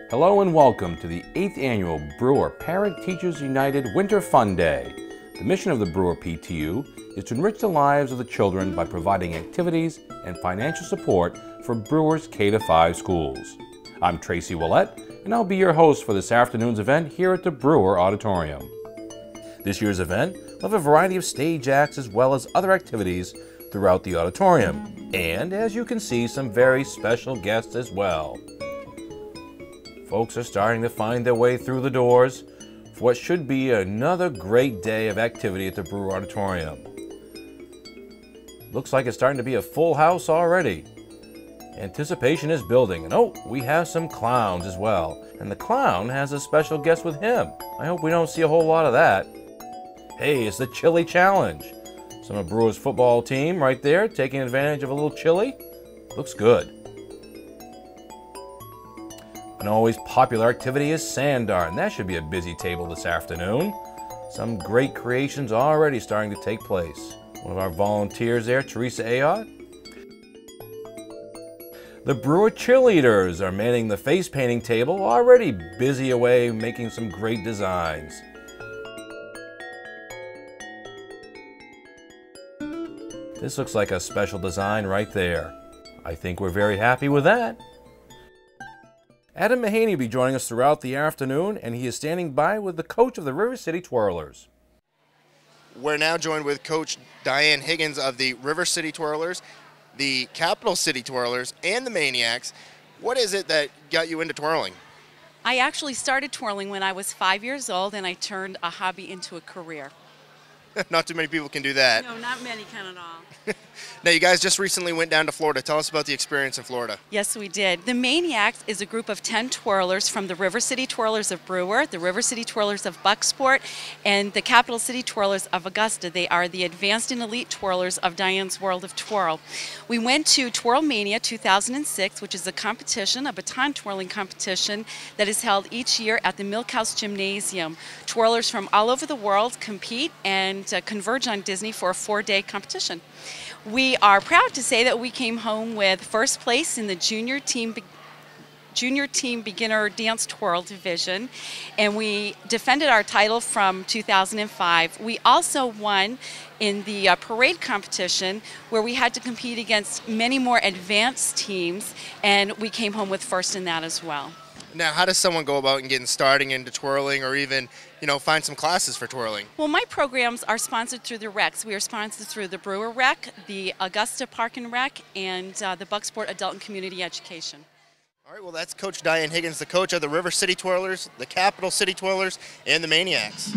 Hello and welcome to the 8th Annual Brewer Parent Teachers United Winter Fun Day. The mission of the Brewer PTU is to enrich the lives of the children by providing activities and financial support for Brewers K-5 schools. I'm Tracy Willett, and I'll be your host for this afternoon's event here at the Brewer Auditorium. This year's event will have a variety of stage acts as well as other activities throughout the auditorium, and as you can see, some very special guests as well. Folks are starting to find their way through the doors for what should be another great day of activity at the Brewer Auditorium. Looks like it's starting to be a full house already. Anticipation is building, and oh, we have some clowns as well. And the clown has a special guest with him. I hope we don't see a whole lot of that. Hey, it's the Chili Challenge. Some of Brewers football team right there taking advantage of a little chili. Looks good. An always popular activity is Sandar, and that should be a busy table this afternoon. Some great creations already starting to take place. One of our volunteers there, Teresa Ayotte. The Brewer cheerleaders are manning the face painting table, already busy away making some great designs. This looks like a special design right there. I think we're very happy with that. Adam Mahaney will be joining us throughout the afternoon, and he is standing by with the coach of the River City Twirlers. We're now joined with Coach Diane Higgins of the River City Twirlers, the Capital City Twirlers, and the Maniacs. What is it that got you into twirling? I actually started twirling when I was 5 years old, and I turned a hobby into a career. Not too many people can do that. No, not many can at all. Now, you guys just recently went down to Florida. Tell us about the experience in Florida. Yes, we did. The Maniacs is a group of 10 twirlers from the River City Twirlers of Brewer, the River City Twirlers of Bucksport, and the Capital City Twirlers of Augusta. They are the advanced and elite twirlers of Diane's World of Twirl. We went to Twirl Mania 2006, which is a competition, a baton twirling competition that is held each year at the Milk House Gymnasium. Twirlers from all over the world compete and converge on Disney for a 4-day competition. We are proud to say that we came home with first place in the junior team beginner dance twirl division, and we defended our title from 2005. We also won in the parade competition, where we had to compete against many more advanced teams, and we came home with first in that as well. Now, how does someone go about getting starting into twirling, or even, find some classes for twirling? Well, my programs are sponsored through the recs. We are sponsored through the Brewer Rec, the Augusta Park and Rec, and the Bucksport Adult and Community Education. All right, well, that's Coach Diane Higgins, the coach of the River City Twirlers, the Capital City Twirlers, and the Maniacs.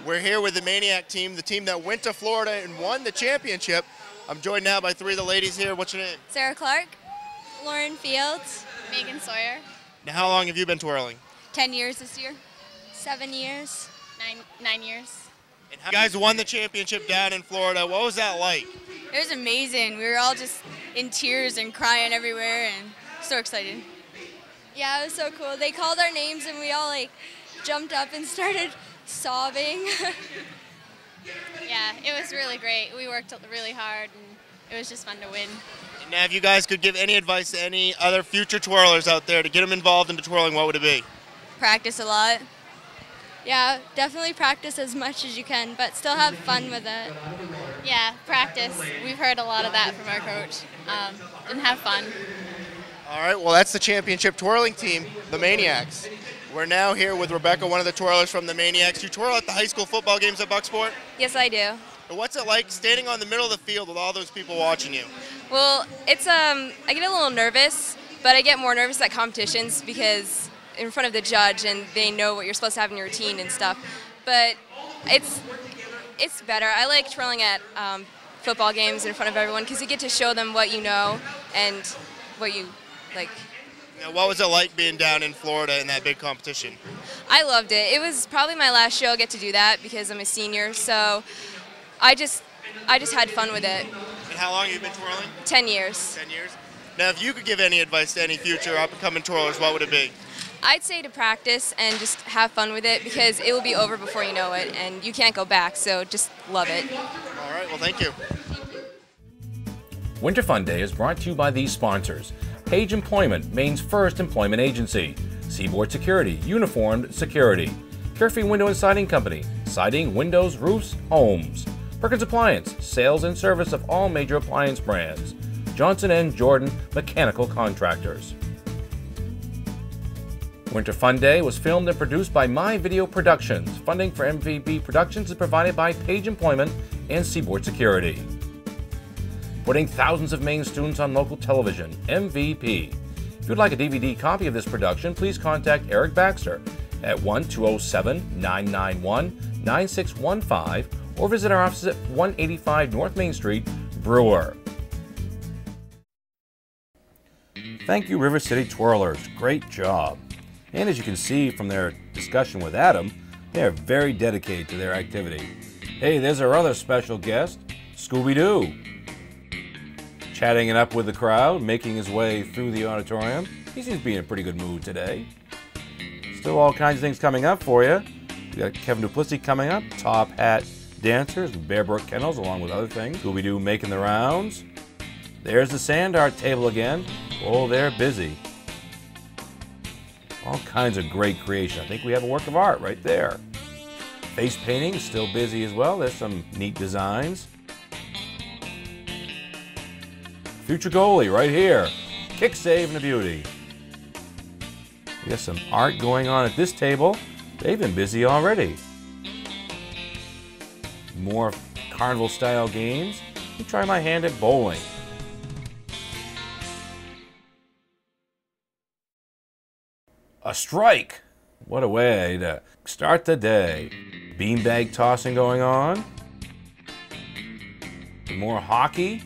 We're here with the Maniac team, the team that went to Florida and won the championship. I'm joined now by three of the ladies here. What's your name? Sarah Clark. Lauren Fields. Megan Sawyer. Now, how long have you been twirling? 10 years this year. 7 years. Nine years. And you guys won the championship down in Florida. What was that like? It was amazing. We were all just in tears and crying everywhere and so excited. Yeah, it was so cool. They called our names and we all jumped up and started sobbing. Yeah, it was really great. We worked really hard and it was just fun to win. And now, if you guys could give any advice to any other future twirlers out there to get them involved into twirling, what would it be? Practice a lot. Yeah, definitely practice as much as you can, but still have fun with it. Yeah, practice. We've heard a lot of that from our coach. And have fun. All right, well, that's the championship twirling team, the Maniacs. We're now here with Rebecca, one of the twirlers from the Maniacs. You twirl at the high school football games at Bucksport? Yes, I do. And what's it like standing on the middle of the field with all those people watching you? Well, it's I get a little nervous, but I get more nervous at competitions because in front of the judge and they know what you're supposed to have in your routine and stuff. But it's better. I like twirling at football games in front of everyone because you get to show them what you know and what you like. Now, what was it like being down in Florida in that big competition? I loved it. It was probably my last show I'll get to do that because I'm a senior. So I just had fun with it. And how long have you been twirling? 10 years. 10 years. Now, if you could give any advice to any future up-and-coming twirlers, what would it be? I'd say to practice and just have fun with it because it will be over before you know it and you can't go back, so just love it. All right, well, thank you. Winter Fun Day is brought to you by these sponsors: Page Employment, Maine's first employment agency; Seaboard Security, uniformed security; Carefree Window and Siding Company, siding, windows, roofs, homes; Perkins Appliance, sales and service of all major appliance brands; Johnson & Jordan Mechanical Contractors. Winter Fun Day was filmed and produced by My Video Productions. Funding for MVP Productions is provided by Page Employment and Seaboard Security. Putting thousands of Maine students on local television, MVP. If you'd like a DVD copy of this production, please contact Eric Baxter at 1-207-991-9615 or visit our offices at 185 North Main Street, Brewer. Thank you, River City Twirlers. Great job. And as you can see from their discussion with Adam, they are very dedicated to their activity. Hey, there's our other special guest, Scooby-Doo. Chatting it up with the crowd, making his way through the auditorium. He seems to be in a pretty good mood today. Still all kinds of things coming up for you. We got Kevin Duplessis coming up, Top Hat Dancers, and Bear Brook Kennels, along with other things. Scooby-Doo making the rounds. There's the sand art table again. Oh, they're busy. All kinds of great creation. I think we have a work of art right there. Face painting is still busy as well. There's some neat designs. Future goalie right here. Kick save and a beauty. We got some art going on at this table. They've been busy already. More carnival style games. Let me try my hand at bowling. A strike! What a way to start the day. Beanbag tossing going on. More hockey.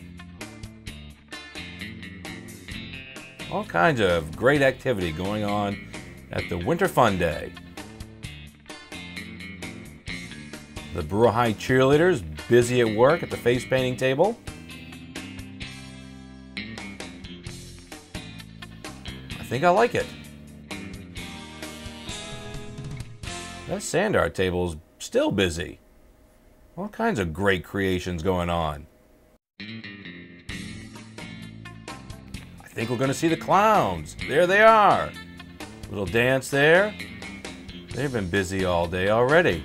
All kinds of great activity going on at the Winter Fun Day. The Brewer High cheerleaders busy at work at the face painting table. I think I like it. That sand art table is still busy. All kinds of great creations going on. I think we're going to see the clowns. There they are. Little dance there. They've been busy all day already.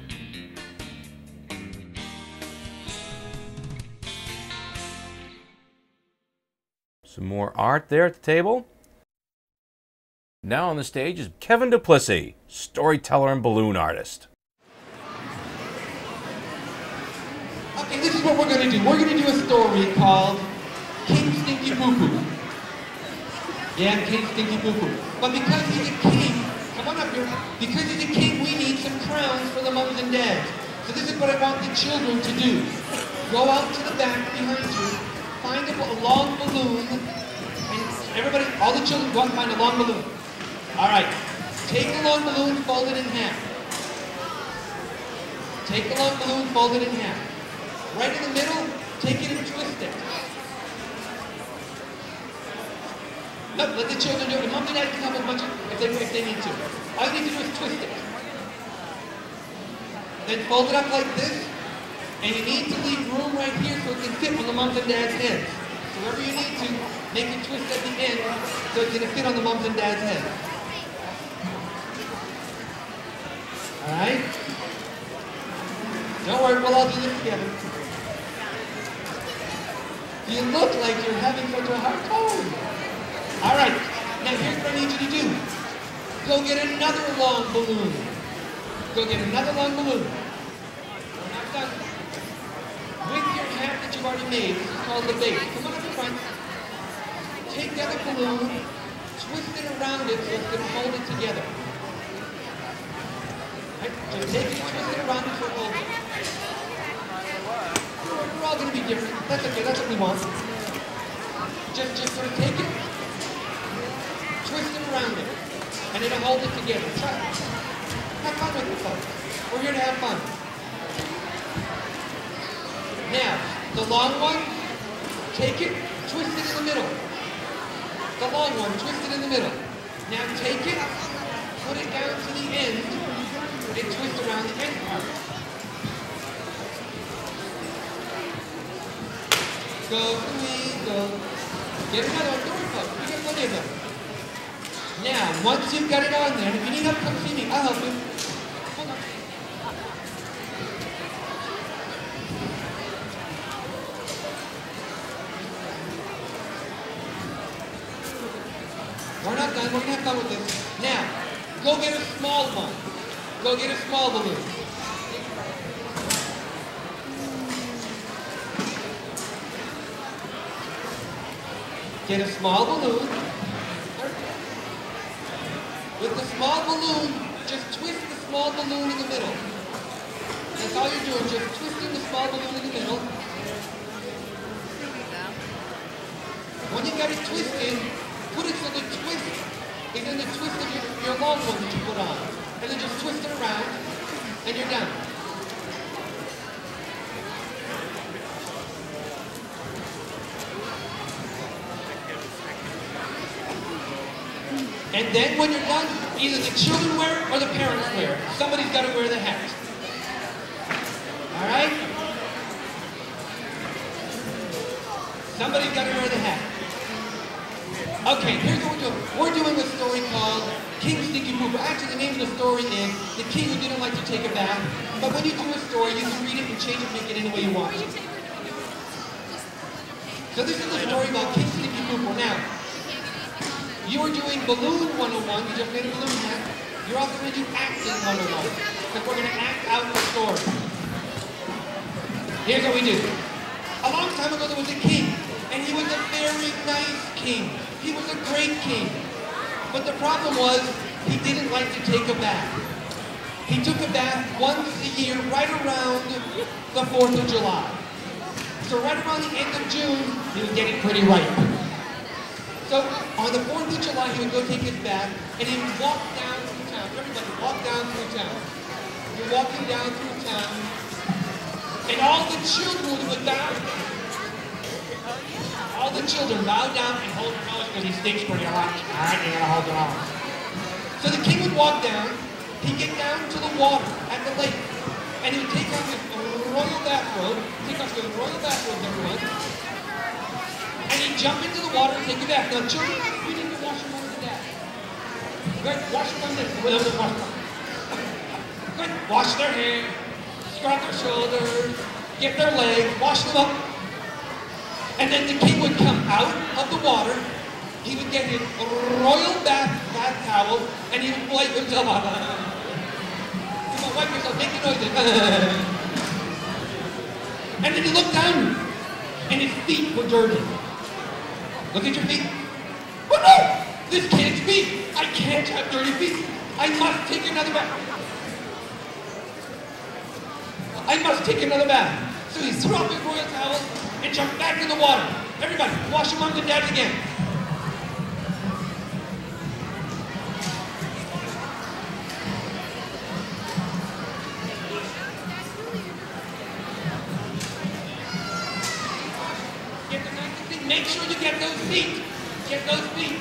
Some more art there at the table. Now on the stage is Kevin Duplessis, storyteller and balloon artist. Okay, this is what we're going to do. We're going to do a story called King Stinky Poo Poo. Yeah, King Stinky Poo Poo. But because he's a king, come on up here. Because he's a king, we need some crowns for the mums and dads. So this is what I want the children to do. Go out to the back behind you, find a long balloon, and everybody, all the children go out and find a long balloon. All right, take the long balloon, fold it in half. Take the long balloon, fold it in half. Right in the middle, take it and twist it. No, let the children do it. Mom and Dad can help as much if they need to. All you need to do is twist it. Then fold it up like this, and you need to leave room right here so it can fit on the moms and dads' heads. So wherever you need to, make it twist at the end so it can fit on the moms and dads' heads. Alright? Don't worry, we'll all do this together. You look like you're having such a hard time. Alright, now here's what I need you to do. Go get another long balloon. Go get another long balloon. We're not done. With your hat that you've already made, this is called the base. Come on up in front. Take the other balloon, twist it around it so it's going to hold it together. Right? Just take it, twist it around it so it holds it. We're all going to be different. That's okay, that's what we want. Just sort of take it, twist it around it, and it'll hold it together. Try it. Have fun with it, folks. We're here to have fun. Now, the long one, take it, twist it in the middle. The long one, twist it in the middle. Now take it, put it down to the end, and twist around the end part. Go, please, go. Get another one, don't worry, folks. We got plenty of them. Now, once you've got it on there, if you need help, come see me. I'll help you. Hold on. We're not done. We're going to have fun with this. Now, go get a small one. Go get a small balloon. Get a small balloon. With the small balloon, just twist the small balloon in the middle. That's all you're doing, just twisting the small balloon in the middle. When you got it twisted, put it so the twist is in the twist of your long one that you put on. And then just twist it around, and you're done. And then when you're done, either the children wear it or the parents wear it. Somebody's got to wear the hat. All right? Somebody's got to wear the hat. Okay, here's what we're doing. We're doing a story called King Stinky Poo Poo. Actually, the name of the story is The King Who Didn't Like to Take a Bath. But when you do a story, you can read it and change it, make it any way you want. So this is the story about King Stinky Poo Poo. Now, you are doing Balloon 101, you just made a balloon hat. You're also going to do Acting 101, because we're going to act out the story. Here's what we do. A long time ago there was a king, and he was a very nice king. He was a great king. But the problem was, he didn't like to take a bath. He took a bath once a year, right around the 4th of July. So right around the end of June, he was getting pretty ripe. So on the 4th of July, he would go take his bath, and he would walk down through town. Everybody walk down through town. You're walking down through town, and all the children would bow. All the children bow down and hold their nose because he stinks pretty hot. All right, you gotta hold it on. So the king would walk down. He'd get down to the water at the lake, and he would take off his royal bathrobe. Take off his royal bathrobe, everyone. And he'd jump into the water and take a bath. Now, children, you need to wash your mom and dad. Good, wash them this. Good, wash their hair, scrub their shoulders, get their legs, wash them up. And then the king would come out of the water. He would get his royal bath towel, and he would wipe himself up. Come on, wipe yourself, make the noises. And then he looked down, and his feet were dirty. Look at your feet. Oh no! This can't be! I can't have dirty feet! I must take another bath! I must take another bath. So he threw off his royal towel and jumped back in the water. Everybody, wash your moms and dads again. Get the nice feet. Make sure you get those feet. Get those feet.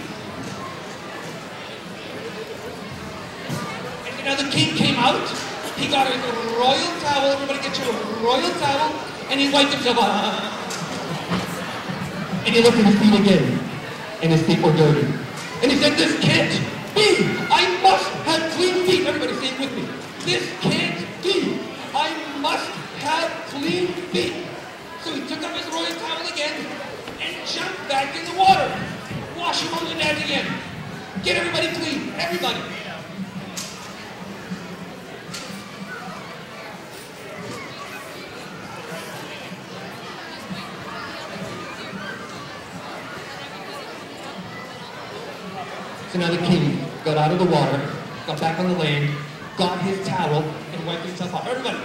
And now the king came out. He got a royal towel. Everybody get your royal towel. And he wiped himself out. And he looked at his feet again. And his feet were dirty. And he said, this can't be. I must have clean feet. Everybody say it with me. This can't be. I must have clean feet. So he took up his royal towel again and jumped back in the water. Wash your moms and dads again. Get everybody clean. Everybody. So now the king got out of the water, got back on the land, got his towel, and wiped himself off. Everybody.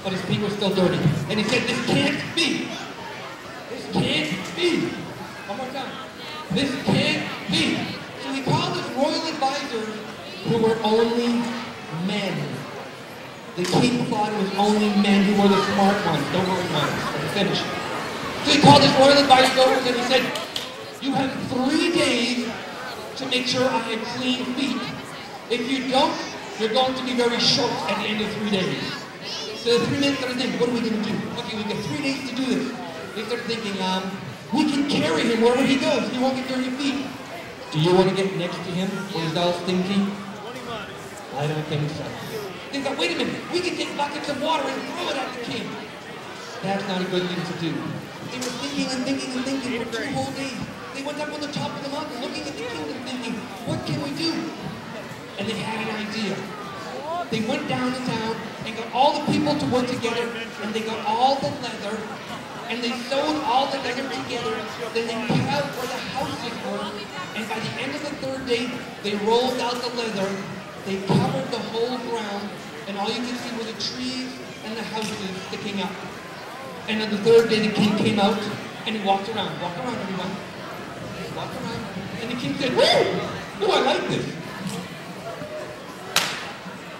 But his feet were still dirty. And he said, this can't be. This can't be. One more time. This can't be. So he called his royal advisors, who were only men. The king thought it was only men who were the smart ones. Don't worry, guys. I'm finished. So he called his royal advisors over and he said, you have 3 days to make sure I have clean feet. If you don't, you're going to be very short at the end of 3 days. So the 3 men started thinking, what are we going to do? Okay, we've got 3 days to do this. They started thinking, we can carry him wherever he goes. He won't get dirty feet. Do you want to get next to him when he's all stinky? I don't think so. They thought, wait a minute, we can take buckets of water and throw it at the king. That's not a good thing to do. They were thinking and thinking and thinking for 2 whole days. They went up on the top of the mountain looking at the king and thinking, what can we do? And they had an idea. They went down to town and got all the people to work together, and they got all the leather, and they sewed all the leather together. Then they cut out where the houses were, and by the end of the 3rd day, they rolled out the leather. They covered the whole ground, and all you could see were the trees and the houses sticking up. And on the 3rd day, the king came out, and he walked around. Walk around, everyone. Walk around. And the king said, woo! Ooh, I like this.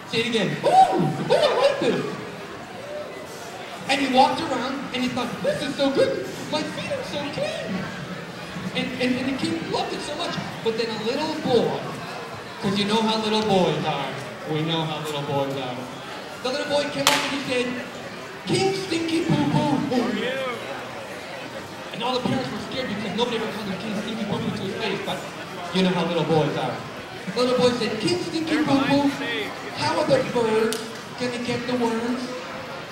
Say it again. Ooh, I like this. And he walked around and he thought, this is so good. My feet are so clean. And the king loved it so much. But then a little boy, because you know how little boys are. We know how little boys are. The little boy came up and he said, King Stinky Poo Poo. And all the parents were scared because nobody ever called him King Stinky Poo Poo to his face, but you know how little boys are. The little boy said, King Stinky Poo Poo, how are the birds going to get the worms?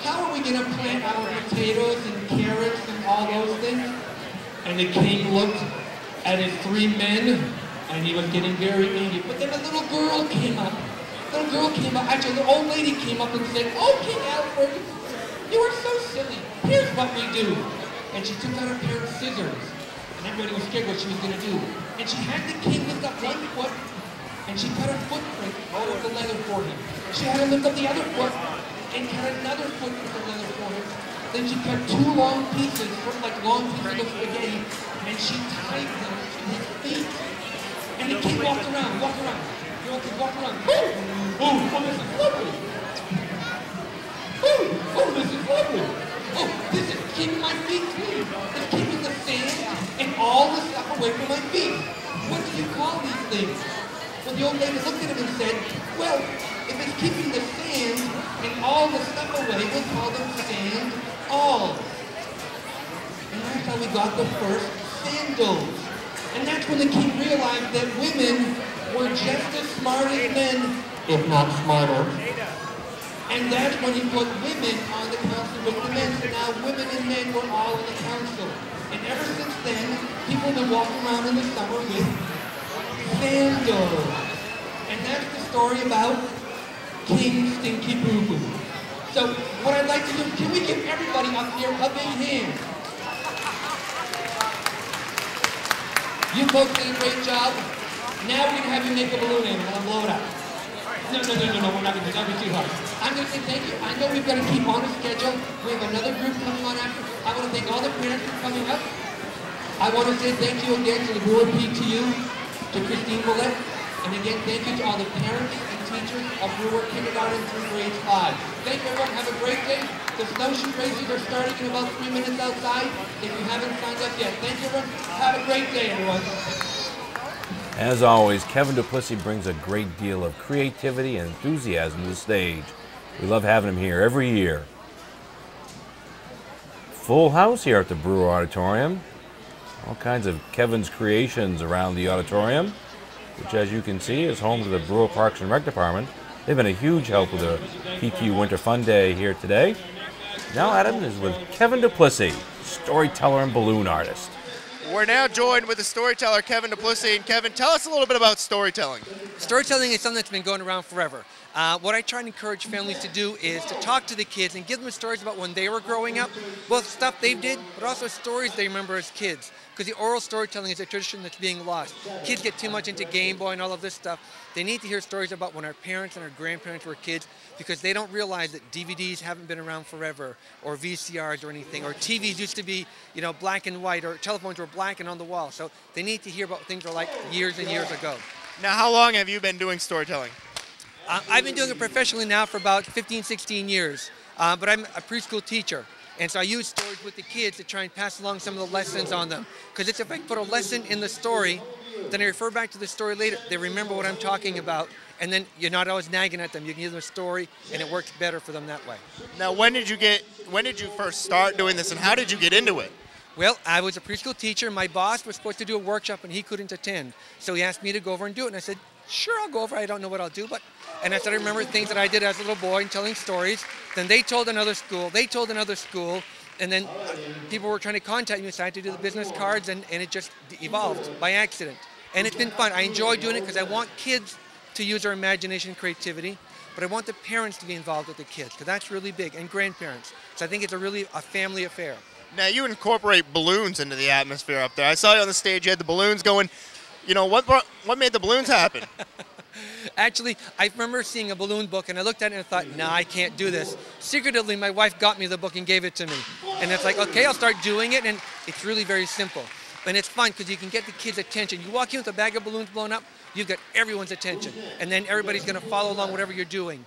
How are we going to plant our potatoes and carrots and all those things? And the king looked at his 3 men, and he was getting very angry. But then a little girl came up. Actually, the old lady came up and said, oh, King Alfred, you are so silly. Here's what we do. And she took out a pair of scissors. And everybody was scared what she was going to do. And she had the king lift up 1 foot, and she cut a footprint out of the leather for him. She had him lift up the other foot, and cut another footprint of leather for him. Then she cut 2 long pieces, sort of like long pieces of spaghetti, and she tied them to his feet. And the king walked around. You know, walk around. Oh, this is lovely. Oh, this is lovely. Oh, this is keeping my feet clean. It's keeping the sand and all the stuff away from my feet. What do you call these things? Well, the old lady looked at him and said, well, if it's keeping the sand and all the stuff away, we'll call them sand alls. And that's how we got the first sandals. And that's when the king realized that women were just as smart as men, if not smarter. And that's when he put women on the council with the men. So now women and men were all in the council. And ever since then, people have been walking around in the summer with sandals. And that's the story about King Stinky Poo Poo. So what I'd like to do, can we give everybody up here a big hand? You folks did a great job. Now we're going to have you make a balloon animal and blow it up. No, we're not going to be too hard. I'm going to say thank you. I know we've got to keep on a schedule. We have another group coming on after. I want to thank all the parents for coming up. I want to say thank you again to the Brewer PTU, to Christine Willett, and again, thank you to all the parents and teachers of Brewer Kindergarten through grade 5. Thank you, everyone. Have a great day. The snowshoe races are starting in about 3 minutes outside. If you haven't signed up yet, thank you, everyone. Have a great day, everyone. As always, Kevin Duplessis brings a great deal of creativity and enthusiasm to the stage. We love having him here every year. Full house here at the Brewer Auditorium. All kinds of Kevin's creations around the auditorium, which, as you can see, is home to the Brewer Parks and Rec Department. They've been a huge help with the PTU Winter Fun Day here today. Now Adam is with Kevin Duplessis, storyteller and balloon artist. We're now joined with the storyteller, Kevin Duplessis. And Kevin, tell us a little bit about storytelling. Storytelling is something that's been going around forever. What I try and encourage families to do is to talk to the kids and give them stories about when they were growing up, both stuff they did, but also stories they remember as kids. Because the oral storytelling is a tradition that's being lost. Kids get too much into Game Boy and all of this stuff. They need to hear stories about when our parents and our grandparents were kids, because they don't realize that DVDs haven't been around forever, or VCRs or anything, or TVs used to be, you know, black and white, or telephones were black and on the wall. So they need to hear about what things were like years and years ago. Now, how long have you been doing storytelling? I've been doing it professionally now for about 15, 16 years, but I'm a preschool teacher. And so I use stories with the kids to try and pass along some of the lessons on them. Because it's if I put a lesson in the story, then I refer back to the story later. They remember what I'm talking about, and then you're not always nagging at them. You can give them a story, and it works better for them that way. Now, when did you first start doing this, and how did you get into it? Well, I was a preschool teacher. My boss was supposed to do a workshop, and he couldn't attend. So he asked me to go over and do it, and I said, sure, I'll go over. I don't know what I'll do, but... And I started to remember things that I did as a little boy and telling stories. Then they told another school. They told another school. And then people were trying to contact me, so I had to do the business cards, and it just evolved by accident. And it's been fun. I enjoy doing it because I want kids to use their imagination and creativity, but I want the parents to be involved with the kids, because that's really big, and grandparents. So I think it's a family affair. Now, you incorporate balloons into the atmosphere up there. I saw you on the stage. You had the balloons going. You know, what made the balloons happen? Actually, I remember seeing a balloon book, and I looked at it and I thought, nah, I can't do this. Secretively, my wife got me the book and gave it to me. And it's like, okay, I'll start doing it, and it's really very simple. And it's fun because you can get the kids' attention. You walk in with a bag of balloons blown up, you've got everyone's attention. And then everybody's going to follow along whatever you're doing.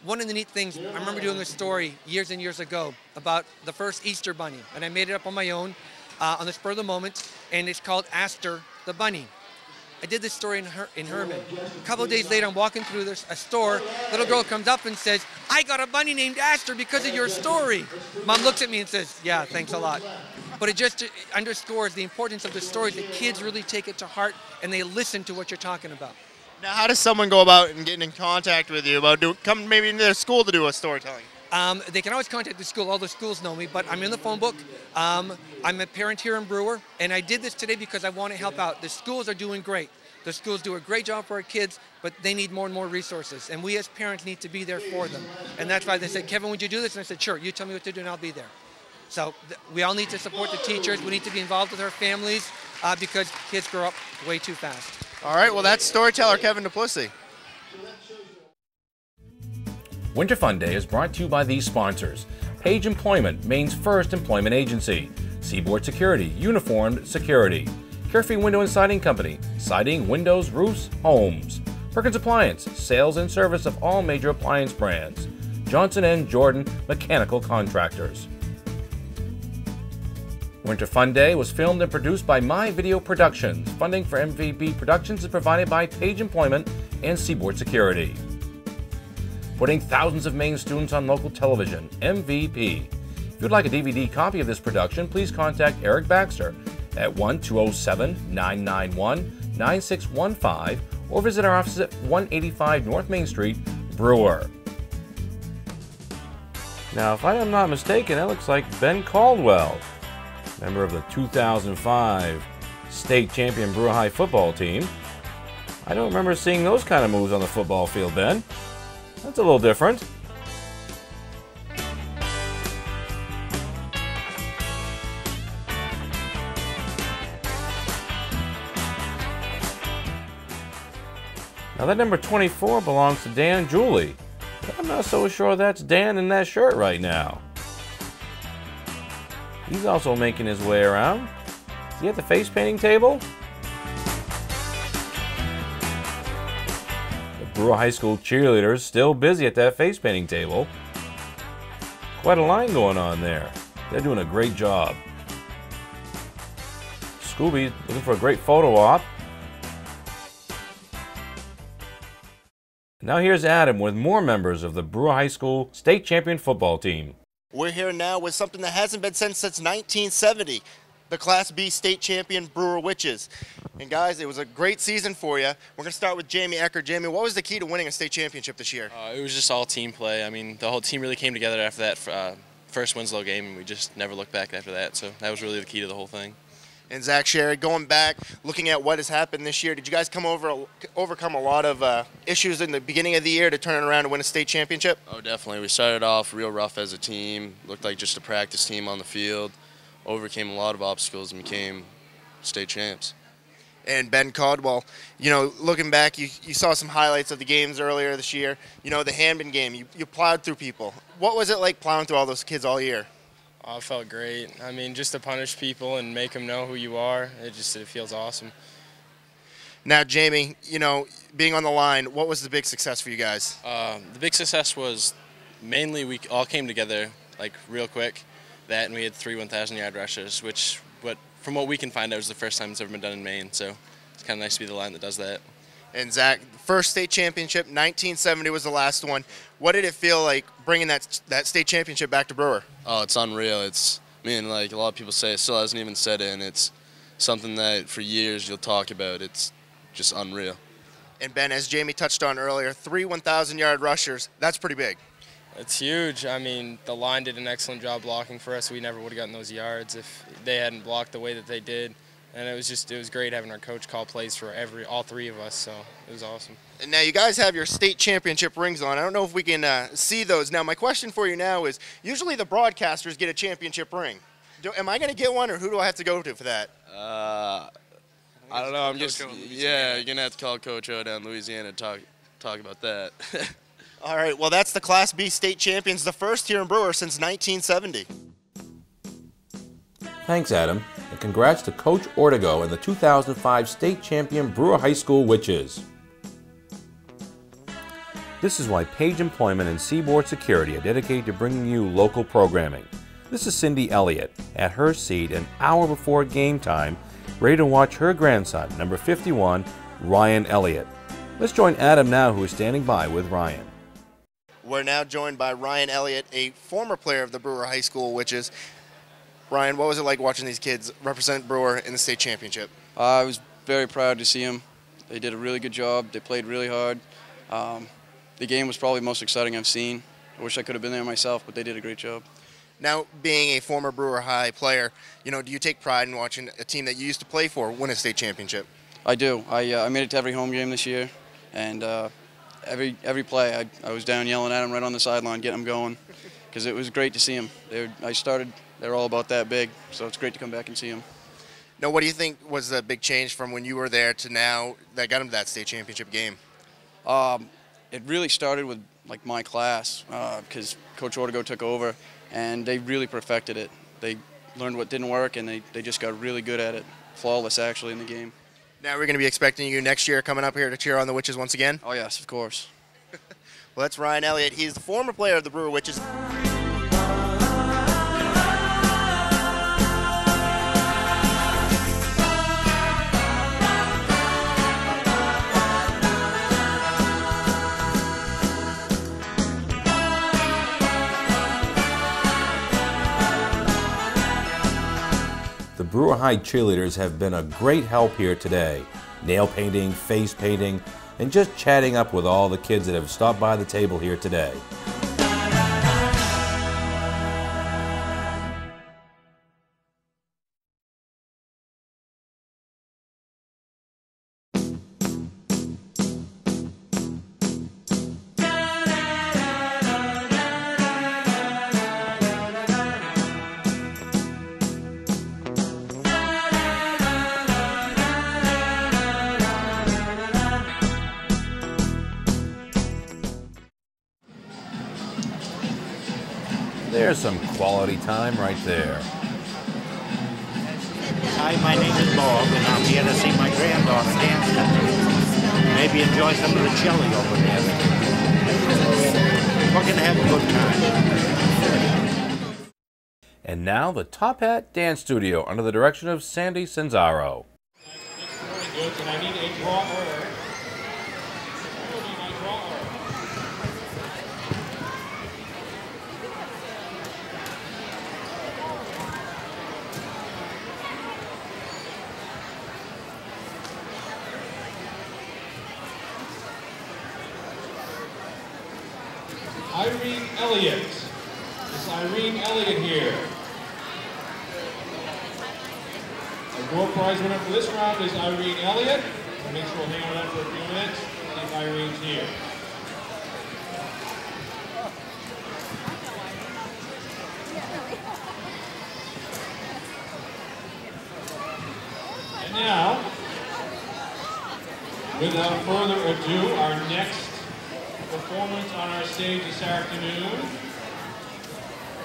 One of the neat things, I remember doing a story years and years ago about the first Easter bunny. And I made it up on my own, on the spur of the moment, and it's called Aster the Bunny. I did this story in Herman. A couple of days later, I'm walking through a store. A little girl comes up and says, I got a bunny named Aster because of your story. Mom looks at me and says, yeah, thanks a lot. But it just underscores the importance of the stories. The kids really take it to heart, and they listen to what you're talking about. Now, how does someone go about and getting in contact with you about coming maybe into their school to do a storytelling? They can always contact the school. All the schools know me, but I'm in the phone book. I'm a parent here in Brewer, and I did this today because I want to help out. The schools are doing great. The schools do a great job for our kids, but they need more and more resources, and we as parents need to be there for them. And that's why they said, Kevin, would you do this? And I said, sure, you tell me what to do, and I'll be there. So we all need to support the teachers. We need to be involved with our families because kids grow up way too fast. All right, well, that's storyteller Kevin Duplessis. Winter Fun Day is brought to you by these sponsors: Page Employment, Maine's first employment agency; Seaboard Security, Uniformed Security; Carefree Window and Siding Company, siding, windows, roofs, homes; Perkins Appliance, sales and service of all major appliance brands; Johnson & Jordan Mechanical Contractors. Winter Fun Day was filmed and produced by My Video Productions. Funding for MVP Productions is provided by Page Employment and Seaboard Security. Putting thousands of Maine students on local television, MVP. If you'd like a DVD copy of this production, please contact Eric Baxter at 1-207-991-9615 or visit our office at 185 North Main Street, Brewer. Now, if I am not mistaken, that looks like Ben Caldwell, member of the 2005 state champion Brewer High football team. I don't remember seeing those kind of moves on the football field, Ben. That's a little different. Now that number 24 belongs to Dan Julie, but I'm not so sure that's Dan in that shirt right now. He's also making his way around. Is he at the face painting table? The Brewer High School cheerleaders still busy at that face painting table. Quite a line going on there. They're doing a great job. Scooby looking for a great photo op. Now here's Adam with more members of the Brewer High School state champion football team. We're here now with something that hasn't been since 1970, the Class B state champion Brewer Witches. And guys, it was a great season for you. We're going to start with Jamie Eckert. Jamie, what was the key to winning a state championship this year? It was just all team play. I mean, the whole team really came together after that first Winslow game, and we just never looked back after that. So that was really the key to the whole thing. And Zach Sherry, going back, looking at what has happened this year, did you guys overcome a lot of issues in the beginning of the year to turn it around and win a state championship? Oh, definitely. We started off real rough as a team, looked like just a practice team on the field, overcame a lot of obstacles and became state champs. And Ben Caldwell, you know, looking back, you saw some highlights of the games earlier this year. You know, the Hanban game, you plowed through people. What was it like plowing through all those kids all year? Oh, it felt great. I mean, just to punish people and make them know who you are, it feels awesome. Now, Jamie, you know, being on the line, what was the big success for you guys? The big success was mainly we all came together like real quick. That and we had 3 1,000-yard rushers, which from what we can find out was the first time it's ever been done in Maine. So it's kind of nice to be the line that does that. And Zach, first state championship, 1970 was the last one. What did it feel like bringing that state championship back to Brewer? Oh, it's unreal. Like a lot of people say, it still hasn't even set in. It's something that for years you'll talk about. It's just unreal. And Ben, as Jamie touched on earlier, 3 1,000-yard rushers, that's pretty big. It's huge. I mean, the line did an excellent job blocking for us. We never would have gotten those yards if they hadn't blocked the way that they did. And it was great having our coach call plays for all 3 of us, so it was awesome. And now you guys have your state championship rings on. I don't know if we can see those. Now my question for you now is, usually the broadcasters get a championship ring. Am I going to get one, or who do I have to go to for that? I don't know. You're going to have to call Coach O down in Louisiana to talk about that. All right, well, that's the Class B state champions, the first here in Brewer since 1970. Thanks, Adam, and congrats to Coach Ortego and the 2005 state champion Brewer High School Witches. This is why Page Employment and Seaboard Security are dedicated to bringing you local programming. This is Cindy Elliott at her seat an hour before game time, ready to watch her grandson, number 51, Ryan Elliott. Let's join Adam now, who is standing by with Ryan. We're now joined by Ryan Elliott, a former player of the Brewer High School Witches. Ryan, what was it like watching these kids represent Brewer in the state championship? I was very proud to see them. They did a really good job. They played really hard. The game was probably the most exciting I've seen. I wish I could have been there myself, but they did a great job. Now, being a former Brewer High player, you know, do you take pride in watching a team that you used to play for win a state championship? I do. I made it to every home game this year, and every play I was down yelling at them right on the sideline, getting them going, because it was great to see them. They're all about that big, so it's great to come back and see them. Now, what do you think was the big change from when you were there to now that got them to that state championship game? It really started with like my class, because Coach Ortego took over, and they really perfected it. They learned what didn't work, and they just got really good at it. Flawless, actually, in the game. Now we're going to be expecting you next year coming up here to cheer on the Witches once again? Oh, yes, of course. Well, that's Ryan Elliott. He's the former player of the Brewer Witches. The Brewer High cheerleaders have been a great help here today. Nail painting, face painting, and just chatting up with all the kids that have stopped by the table here today. There's some quality time right there. Hi, my name is Bob, and I'm here to see my granddaughter dance tonight. Maybe enjoy some of the chili over there. We're going to have a good time. And now the Top Hat Dance Studio under the direction of Sandy Sanzaro. And I need a drawer. Irene Elliott. It's Irene Elliott here. Our door prize winner for this round is Irene Elliott. Make sure we'll hang on that for a few minutes. I think Irene's here. And now, without further ado, our next performance on our stage this afternoon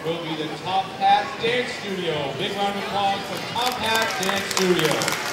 will be the Top Hat Dance Studio. Big round of applause for Top Hat Dance Studio.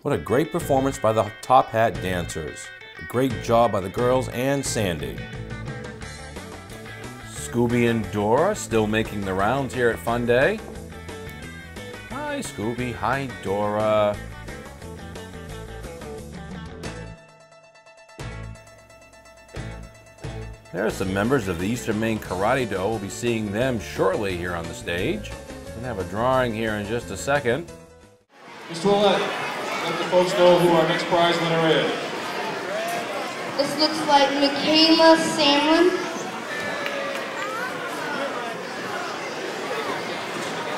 What a great performance by the Top Hat dancers. A great job by the girls and Sandy. Scooby and Dora still making the rounds here at Fun Day. Hi Scooby, hi Dora. There are some members of the Eastern Maine Karate Do. We'll be seeing them shortly here on the stage. We're going to have a drawing here in just a second. Mr. Ouellette, let the folks know who our next prize winner is. This looks like Michaela Samlin.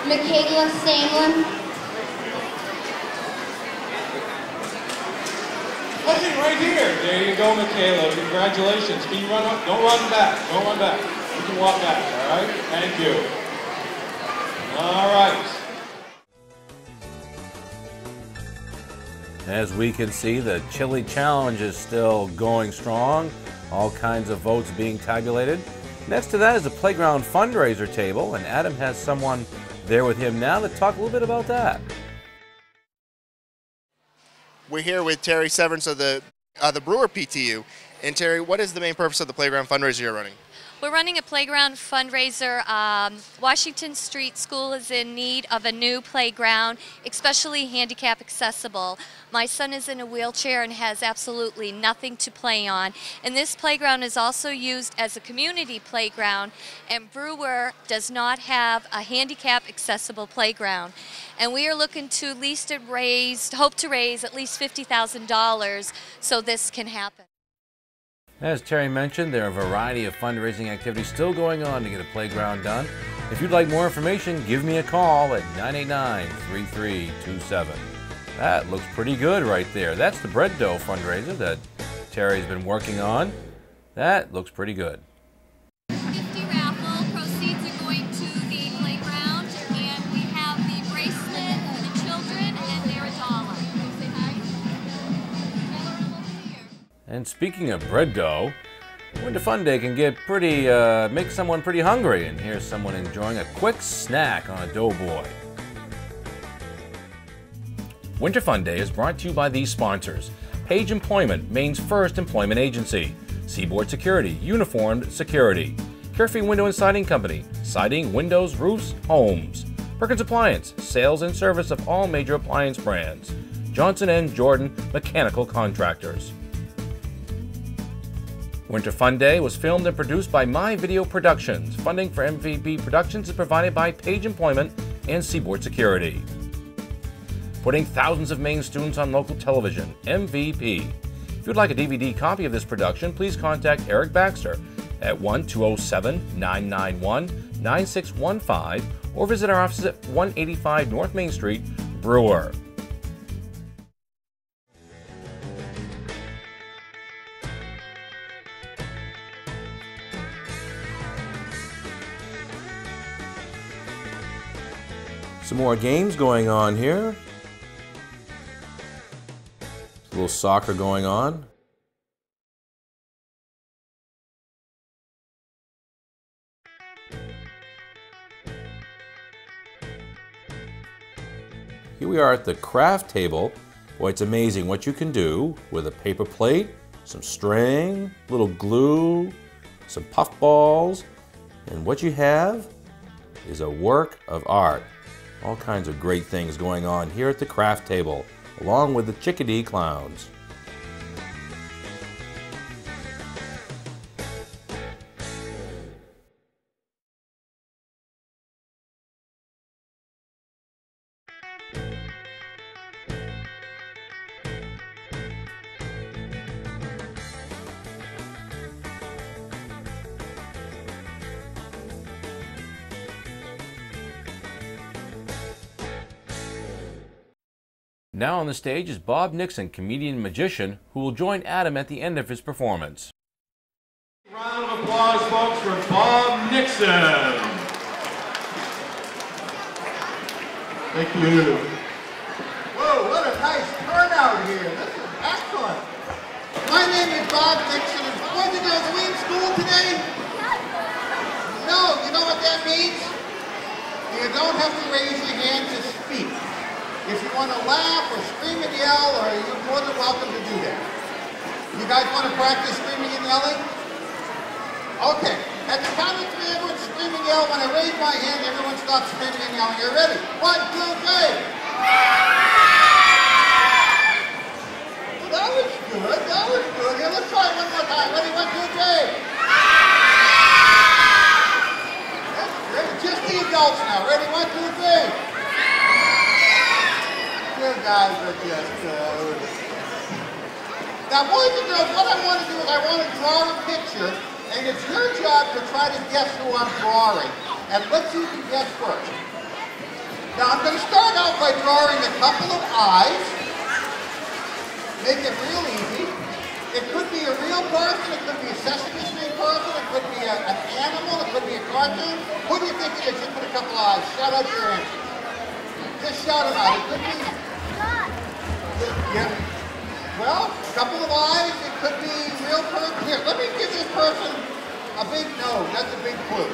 Michaela Samlin. Right here. There you go, Michaela. Congratulations. Can you run up? Don't run back. Don't run back. You can walk back, all right? Thank you. All right. As we can see, the Chili Challenge is still going strong. All kinds of votes being tabulated. Next to that is a playground fundraiser table, and Adam has someone there with him now to talk a little bit about that. We're here with Terry Severance of the Brewer PTU. And Terry, what is the main purpose of the playground fundraiser you're running? We're running a playground fundraiser. Washington Street School is in need of a new playground, especially handicap accessible. My son is in a wheelchair and has absolutely nothing to play on. And this playground is also used as a community playground, and Brewer does not have a handicap accessible playground. And we are looking to at least hope to raise at least $50,000 so this can happen. As Terry mentioned, there are a variety of fundraising activities still going on to get a playground done. If you'd like more information, give me a call at 989-3327. That looks pretty good right there. That's the bread dough fundraiser that Terry's been working on. That looks pretty good. 50 raffle proceeds are going to the playground, and we have the bracelet for the children, and they're $1. Say hi. And speaking of bread dough, Winter Fun Day can get pretty, make someone pretty hungry. And here's someone enjoying a quick snack on a doughboy. Winter Fun Day is brought to you by these sponsors: Page Employment, Maine's first employment agency; Seaboard Security, Uniformed Security; Carefree Window and Siding Company, siding, windows, roofs, homes; Perkins Appliance, sales and service of all major appliance brands; Johnson & Jordan Mechanical Contractors. Winter Fun Day was filmed and produced by My Video Productions. Funding for MVP Productions is provided by Page Employment and Seaboard Security. Putting thousands of Maine students on local television, MVP. If you'd like a DVD copy of this production, please contact Eric Baxter at 1-207-991-9615 or visit our offices at 185 North Main Street, Brewer. Some more games going on here. A little soccer going on. Here we are at the craft table. Boy, it's amazing what you can do with a paper plate, some string, little glue, some puff balls, and what you have is a work of art. All kinds of great things going on here at the craft table, along with the Chickadee Clowns. Now on the stage is Bob Nixon, comedian and magician, who will join Adam at the end of his performance. Round of applause, folks, for Bob Nixon. Thank you. Whoa, what a nice turnout here. This is excellent. My name is Bob Nixon. Was you go to Queen School today? No, you know what that means? You don't have to raise your hand to speak. If you want to laugh or scream and yell, you're more than welcome to do that. You guys want to practice screaming and yelling? Okay. At the count of three, everyone scream and yell. When I raise my hand, everyone stops screaming and yelling. Are you ready? 1, 2, 3. Well, that was good. That was good. Here, let's try it one more time. Ready? 1, 2, 3. That's great. Just the adults now. Ready? 1, 2, 3. You guys are just good. Now, boys and girls, what I want to do is I want to draw a picture, and it's your job to try to guess who I'm drawing. And let's see if you guess first. Now, I'm going to start out by drawing a couple of eyes. Make it real easy. It could be a real person, it could be a Sesame Street person, it could be an animal, it could be a cartoon. Who do you think it is? Just put a couple of eyes. Shout out your answer. Just shout them out. It could be... Yeah. Well, a couple of eyes, it could be real person. Here, let me give this person a big nose. That's a big clue.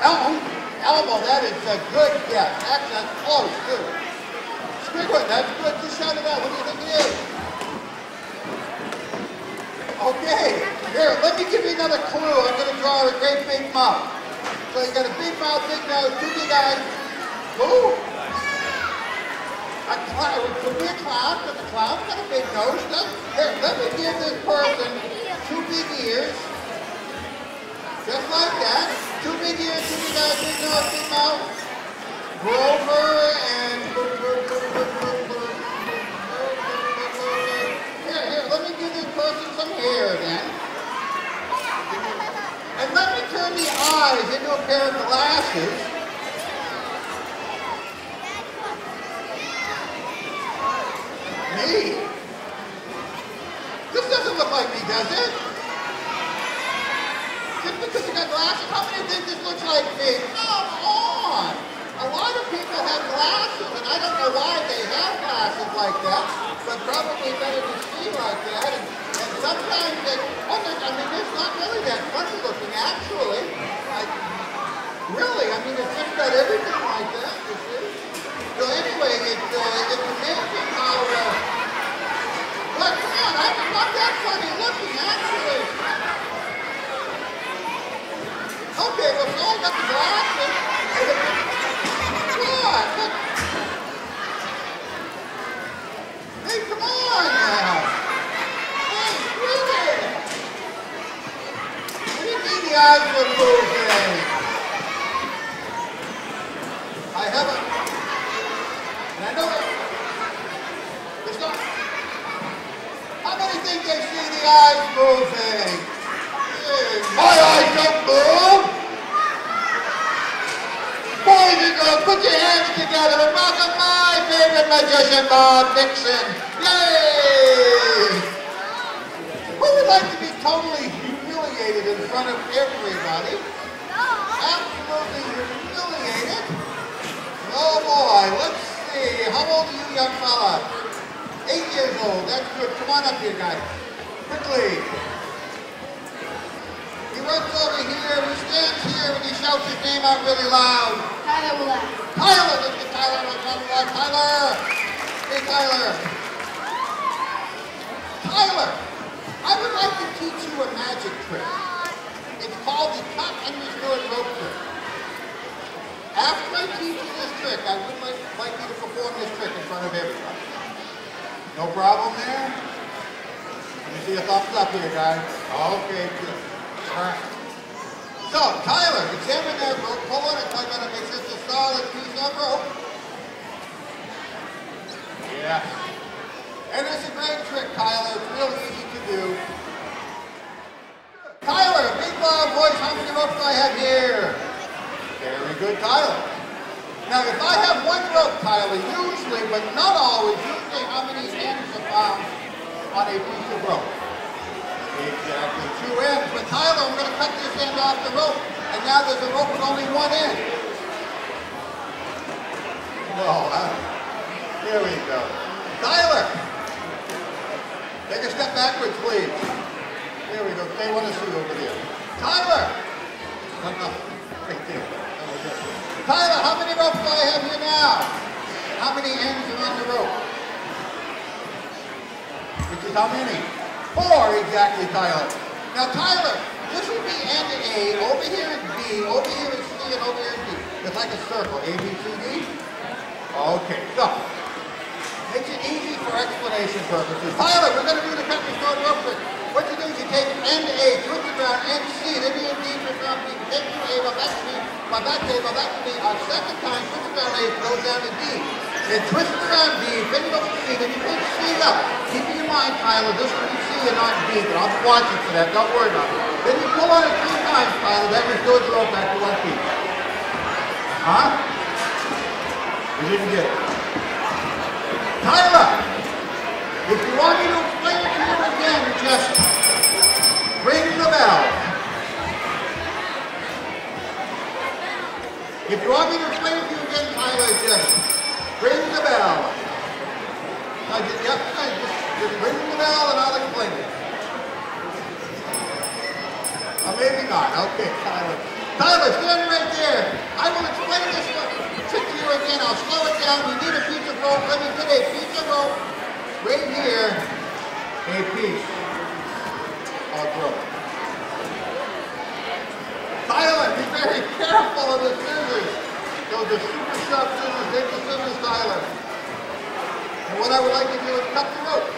Elmo, that is a good guess. Actually, that's close, too. Squidward, that's good. Just shout it out. What do you think it is? Okay. Here, let me give you another clue. I'm going to draw a great big mouth. So you got a big mouth, big nose, 2 big eyes. Ooh. It could be a clown, but the clown's got a big nose. Here, let me give this person 2 big ears. Just like that. 2 big ears, 2 big eyes, big nose, big mouth. Grover and... Here, let me give this person some hair then. And let me turn the eyes into a pair of glasses. Me? This doesn't look like me, does it? Just because you got glasses, how many think this looks like me? Come on! A lot of people have glasses, and I don't know why they have glasses like that, but probably better to see like that. And sometimes they, it's not really that funny looking, actually. Really, it's just got everything like that, you see? So anyway, it's amazing how, but come on, I'm not that funny looking, actually. Okay, well, so I got the glasses. What? Hey, come on now. Hey, really? What do you mean the eyes were moving? I haven't. And I know it's not. How many think think they see the eyes moving? My eyes don't move. Boys and girls, put your hands together and welcome my favorite magician, Bob Nixon. Yay! Who would like to be totally humiliated in front of everybody? Absolutely humiliated? Oh boy, let's see. How old are you, young fella? 8 years old. That's good. Come on up here, guys. Quickly. He runs over here, he stands here, and he shouts his name out really loud. Tyler Willett. Tyler! Let's get Tyler on the line. Tyler! Hey, Tyler. Tyler, I would like to teach you a magic trick. It's called the cut and restored rope trick. After I teach you this trick, I would like you to perform this trick in front of everybody. No problem there? Let me see a thumbs up here, guys. Okay, good. All right. So, Tyler, examine that rope. Pull on it. I'm going to make sure it's a solid piece of rope. Yeah. And it's a great trick, Tyler. It's real easy to do. Tyler, big loud voice. How many ropes do I have here? Very good, Tyler. Now, if I have one rope, Tyler, usually, but not always, usually how many ends are found on a piece of rope? Exactly, 2 ends. But Tyler, I'm going to cut this end off the rope, and now there's a rope with only 1 end. No, here we go. Tyler, take a step backwards, please. There we go. They want to see over there. Tyler! No, right there. Tyler, how many ropes do I have here now? How many ends are on the rope? Which is how many? 4, exactly, Tyler. Now, Tyler, this would be end A, over here is B, over here is C, and over here is D. It's like a circle, A, B, C, D. Okay, so, makes it easy for explanation purposes. Tyler, we're going to do the cut and restore rope trick. What you do is you take end A, twist it around, end C, then you D, twist around B, take to A, well, back to B, well, back to A, well, back to B. On second time, twist it around A, goes down to D. Then twist it around B, then you go to C, then you pick C up. Keep in mind, Tyler, this will be C and not D, but I'll be watching for that, don't worry about it. Then you pull on it 3 times, Tyler, that restores the rope back to 1 piece. Huh? You didn't get it. Tyler, if you want me to explain it to you again, just ring the bell. If you want me to explain it to you again, Tyler, just ring the bell. Just ring the bell and I'll explain it. Or maybe not. Okay, Tyler. Tyler, stand right there. I will explain this trick to you again. I'll slow it down. We need a piece of rope. Let me get a piece of rope right here. A piece of rope. Tyler, be very careful of the scissors. Those are super sharp scissors. Take the scissors, Tyler. And what I would like to do is cut the rope.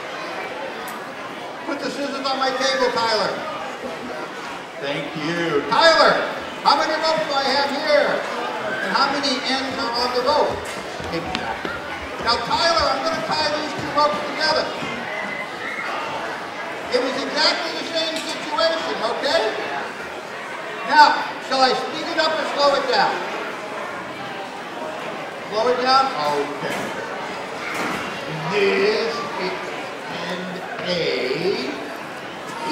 Put the scissors on my table, Tyler. Thank you. Tyler, how many ropes do I have here? And how many ends are on the rope? Exactly. Now, Tyler, I'm going to tie these 2 ropes together. It was exactly the same situation, okay? Now, shall I speed it up or slow it down? Slow it down? Okay. This is end A, B,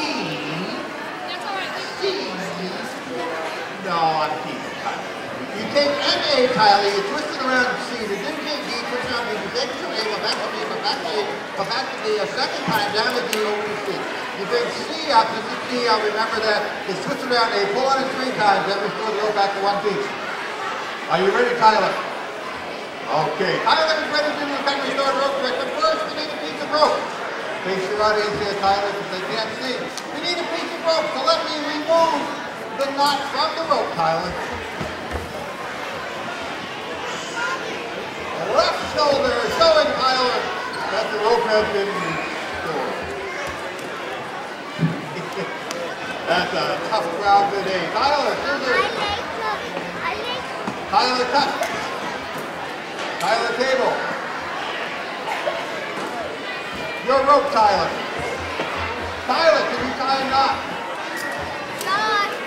C. No, I'm keeping Tyler. You take end A, Tyler, you twist it around C, then you take D, twist it around B, you take it to A, go back to B, go back to A, go back to D, a second time, down to D, over to C. You bring C up, this is D, I'll remember that. You twist it around A, pull on it 3 times, then restore the rope back to 1 piece. Are you ready, Tyler? Okay, Tyler is ready to do the cut and restore rope trick, but first we need a piece of rope. Face your audience here, Tyler, because they can't see. We need a piece of rope, so let me remove the knot from the rope, Tyler. The left shoulder showing, Tyler, that the rope has been restored. That's a tough crowd today. Tyler, scissors. Tyler, cut. Tyler, table. Your rope, Tyler. Tyler, can you tie a knot?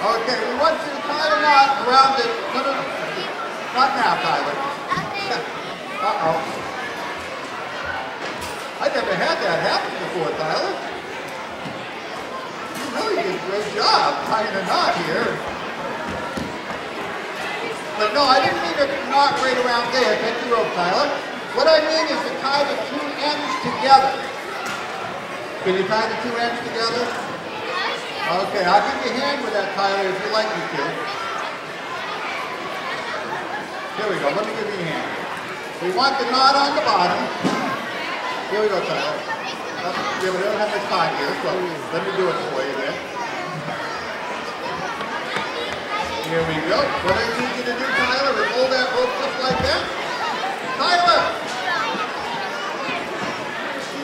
Okay, we want you to tie a knot around it. No, no, no. Not now, Tyler. Uh-oh. I never had that happen before, Tyler. You really did a great job tying a knot here. But no, I didn't mean a knot right around there. Take the rope, Tyler. What I mean is to tie the two ends together. Can you tie the two ends together? Okay, I'll give you a hand with that, Tyler, if you'd like me to. Here we go, let me give you a hand. We want the knot on the bottom. Here we go, Tyler. Yeah, we don't have much time here, so let me do it for you there. Here we go. What I need you to do, Tyler, is hold that rope just like that. Tyler!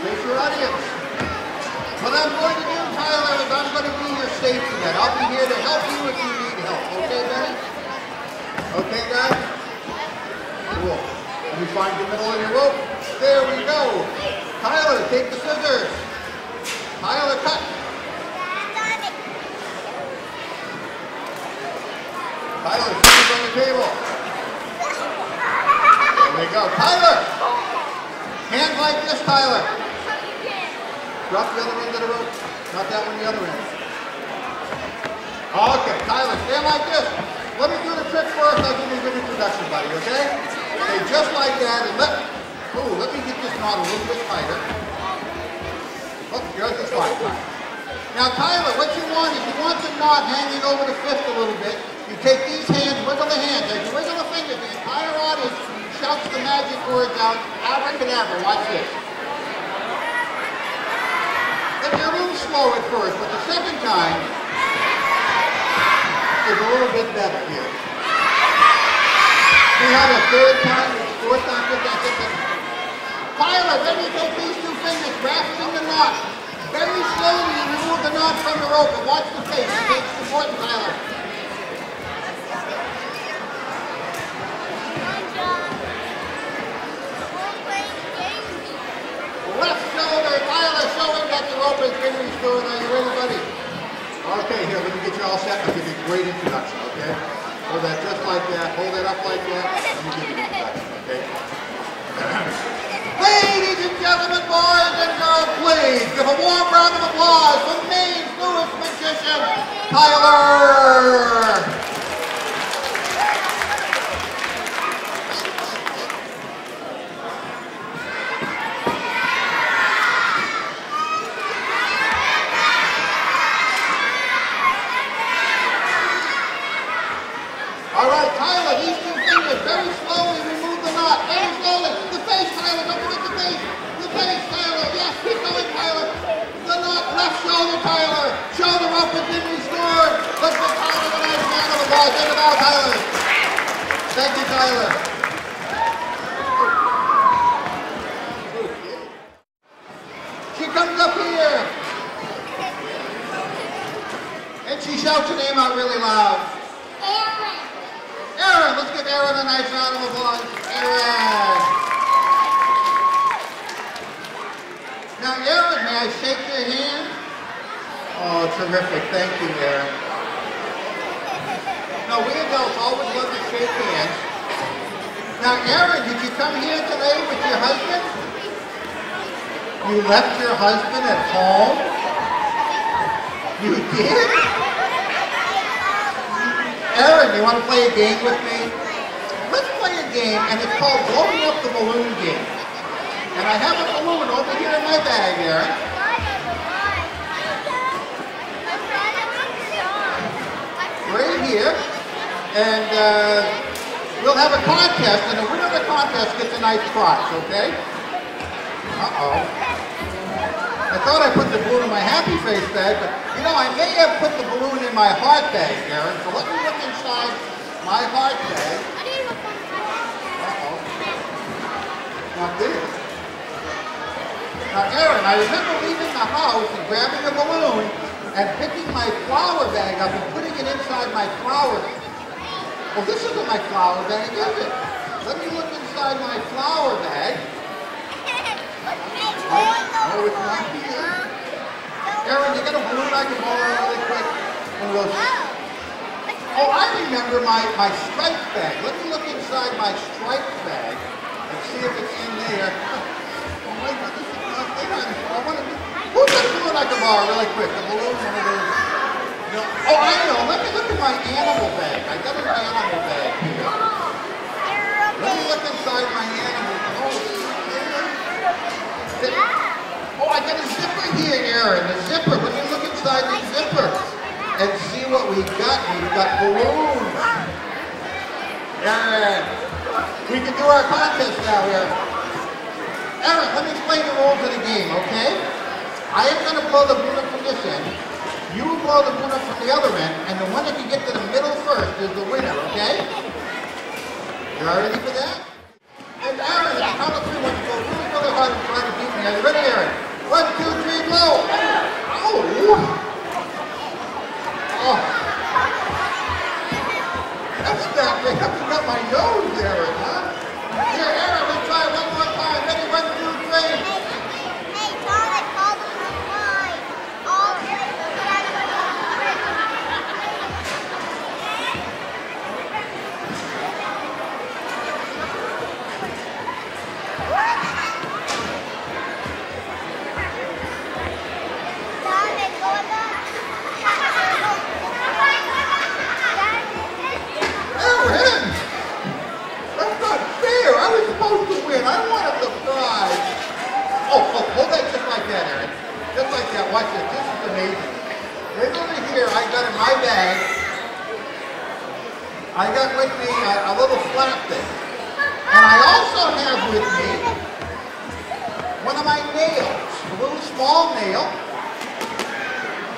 Face your audience. What I'm going to do, Tyler, is I'm going to be your safety net. I'll be here to help you if you need help. Okay, Benny? Okay, guys? Cool. Let me find the middle of your rope. There we go. Tyler, take the scissors. Tyler, cut. Tyler, scissors on the table. There we go. Tyler! Hands like this, Tyler. Drop the other end of the rope. Not that one, the other end. Okay, Tyler, stand like this. Let me do the trick first. I'll give you a good introduction, buddy, okay? Okay, just like that, and let me get this knot a little bit tighter. Oh, yours is fine, Tyler. Now, Tyler, what you want is you want the knot hanging over the fist a little bit. You take these hands, wiggle the hands. As you wiggle the fingers, the entire audience shouts the magic words out, abracadabra. Watch this. You're a little slow at first, but the second time is a little bit better here. We have a third time, it's fourth time, fifth time. Tyler, then you take these two fingers, grasping the knot. Very slowly you remove the knot from the rope, and watch the face. Okay, it's important, Tyler. Left shoulder, Tyler, showing that the rope is being restored. Are you ready, buddy? Okay, here, let me get you all set. I'll give you a great introduction, okay? Hold that just like that. Hold it up like that. Let me give you an introduction, okay? Ladies and gentlemen, boys and girls, please give a warm round of applause for Maine's newest magician, Tyler! All right, Tyler, these two fingers, very slowly remove the knot. Very slowly. The face, Tyler, don't forget the face. The face, Tyler. Yes, keep going, Tyler. The knot, left shoulder, Tyler. Shoulder up has been restored. Let's give Tyler a nice round of applause. Take it out, Tyler. Thank you, Tyler. She comes up here. And she shouts her name out really loud. Aaron, let's give Aaron a nice round of applause. Aaron. Now, Aaron, may I shake your hand? Oh, terrific. Thank you, Aaron. Now, we adults always love to shake hands. Now, Aaron, did you come here today with your husband? You left your husband at home? You did? Aaron, you want to play a game with me? Let's play a game, and it's called Blowing Up the Balloon Game. And I have a balloon over here in my bag, Aaron. Right here. And we'll have a contest, and the winner of the contest gets a nice prize, okay? Uh-oh. I thought I put the balloon in my happy face bag, but you know, I may have put the balloon in my heart bag, Aaron. So let me look inside my heart bag. Uh-oh. Not there. Now, Aaron, I remember leaving the house and grabbing a balloon and picking my flower bag up and putting it inside my flower. Well, this isn't my flower bag, is it? Let me look inside my flower bag. Oh, it's not here. Aaron, you got a balloon I can blow really quick? One of those. Oh, I remember my stripe bag. Let me look inside my stripe bag and see if it's in there. Oh my God, this is not there. I want to. Who's got a balloon I can borrow really quick? The balloon, one of those. No. Oh, I know. Let me look at my animal bag. I got an animal bag here. Let me look inside my animal bag. Oh, I got a zipper here, Aaron. The zipper. Let me look inside the zipper and see what we got. We've got balloons. Aaron, we can do our contest now, Aaron. Aaron, let me explain the rules of the game, okay? I am going to blow the balloon from this end. You will blow the balloon from the other end, and the one that can get to the middle first is the winner, okay? You all ready for that? And Aaron, at the count of 3, when you go really, really hard and try to beat me. Are you ready, Aaron? 1, 2, 3, blow! Oh! Oh! That's not big. I got my nose, Aaron, huh? Here, Aaron, let's try it one more time. Ready? 1, 2, 3. Hey, Tom, I called him on mine. All three. Aaron! That's not fair. I was supposed to win. I wanted the prize. Oh, hold that just like that, Aaron. Just like that. Watch this. This is amazing. Right over here, I got in my bag, I got with me a little flat thing. And I also have with me one of my nails, a little small nail.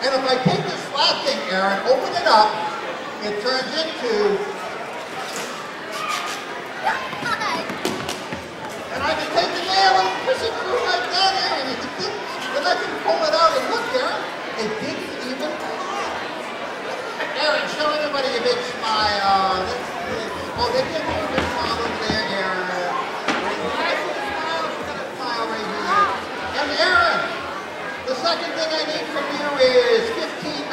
And if I take this flat thing, Aaron, open it up, it turns into... And I can take the nail and push it through like that, Aaron. Then I can pull it out and look, Aaron, it didn't even... Aaron, show everybody a big smile. Oh, they give me a big smile over there, Aaron. Smile right here. And Aaron, the second thing I need from you is $15.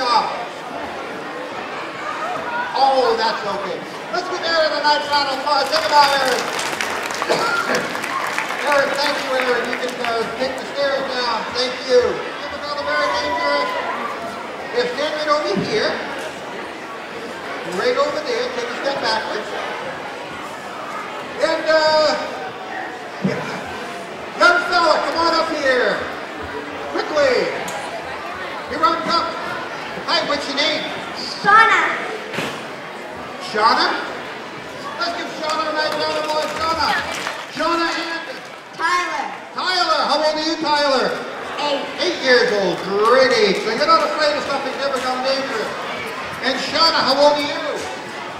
Oh, that's okay. Let's give Aaron a nice round of applause. Take it out, Aaron. Aaron, thank you, Aaron. You can take the stairs down. Thank you. This is all very dangerous. If stand right over here, right over there, take a step backwards. And, young fella, come on up here. Quickly. Here on top. Hi, what's your name? Shauna. Shauna? Let's give Shauna a nice round of applause. Shauna. Shauna and Tyler. Tyler. How old are you, Tyler? 8. 8 years old. Great age. So you're not afraid of something never come dangerous. And Shauna, how old are you?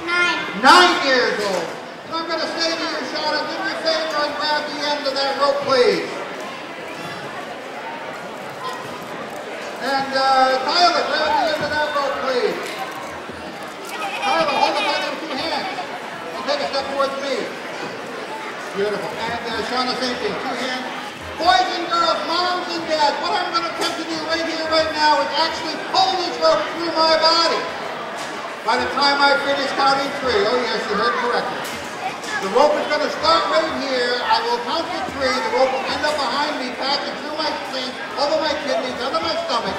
9. 9 years old. So I'm going to say to you, Shauna, do me a favor and grab the end of that rope, please. And Tyler, grab the end of that rope, please. Tyler, hold it on in 2 hands. And take a step towards me. Beautiful. And Shauna, same thing. 2 hands. Boys and girls, moms and dads, what I'm going to attempt to do right here, right now is actually pull this rope through my body. By the time I finish counting 3, oh yes, you heard correctly. The rope is going to start right here. I will count to 3. The rope will end up behind me, passing through my spleen, over my kidneys, under my stomach,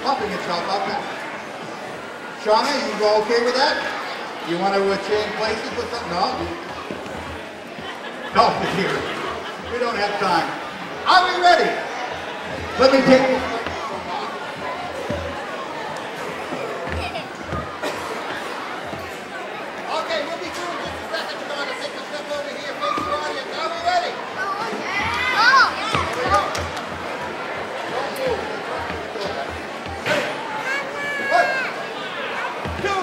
pumping itself up back. Shauna, you go okay with that? You want to change places with something? No? No, here. We don't have time. Are we ready? Let me take this. Okay, we'll be through in just a second. We're going to take a step over here, face your audience. Are we ready? Here we go. Don't move. Ready? 1, 2.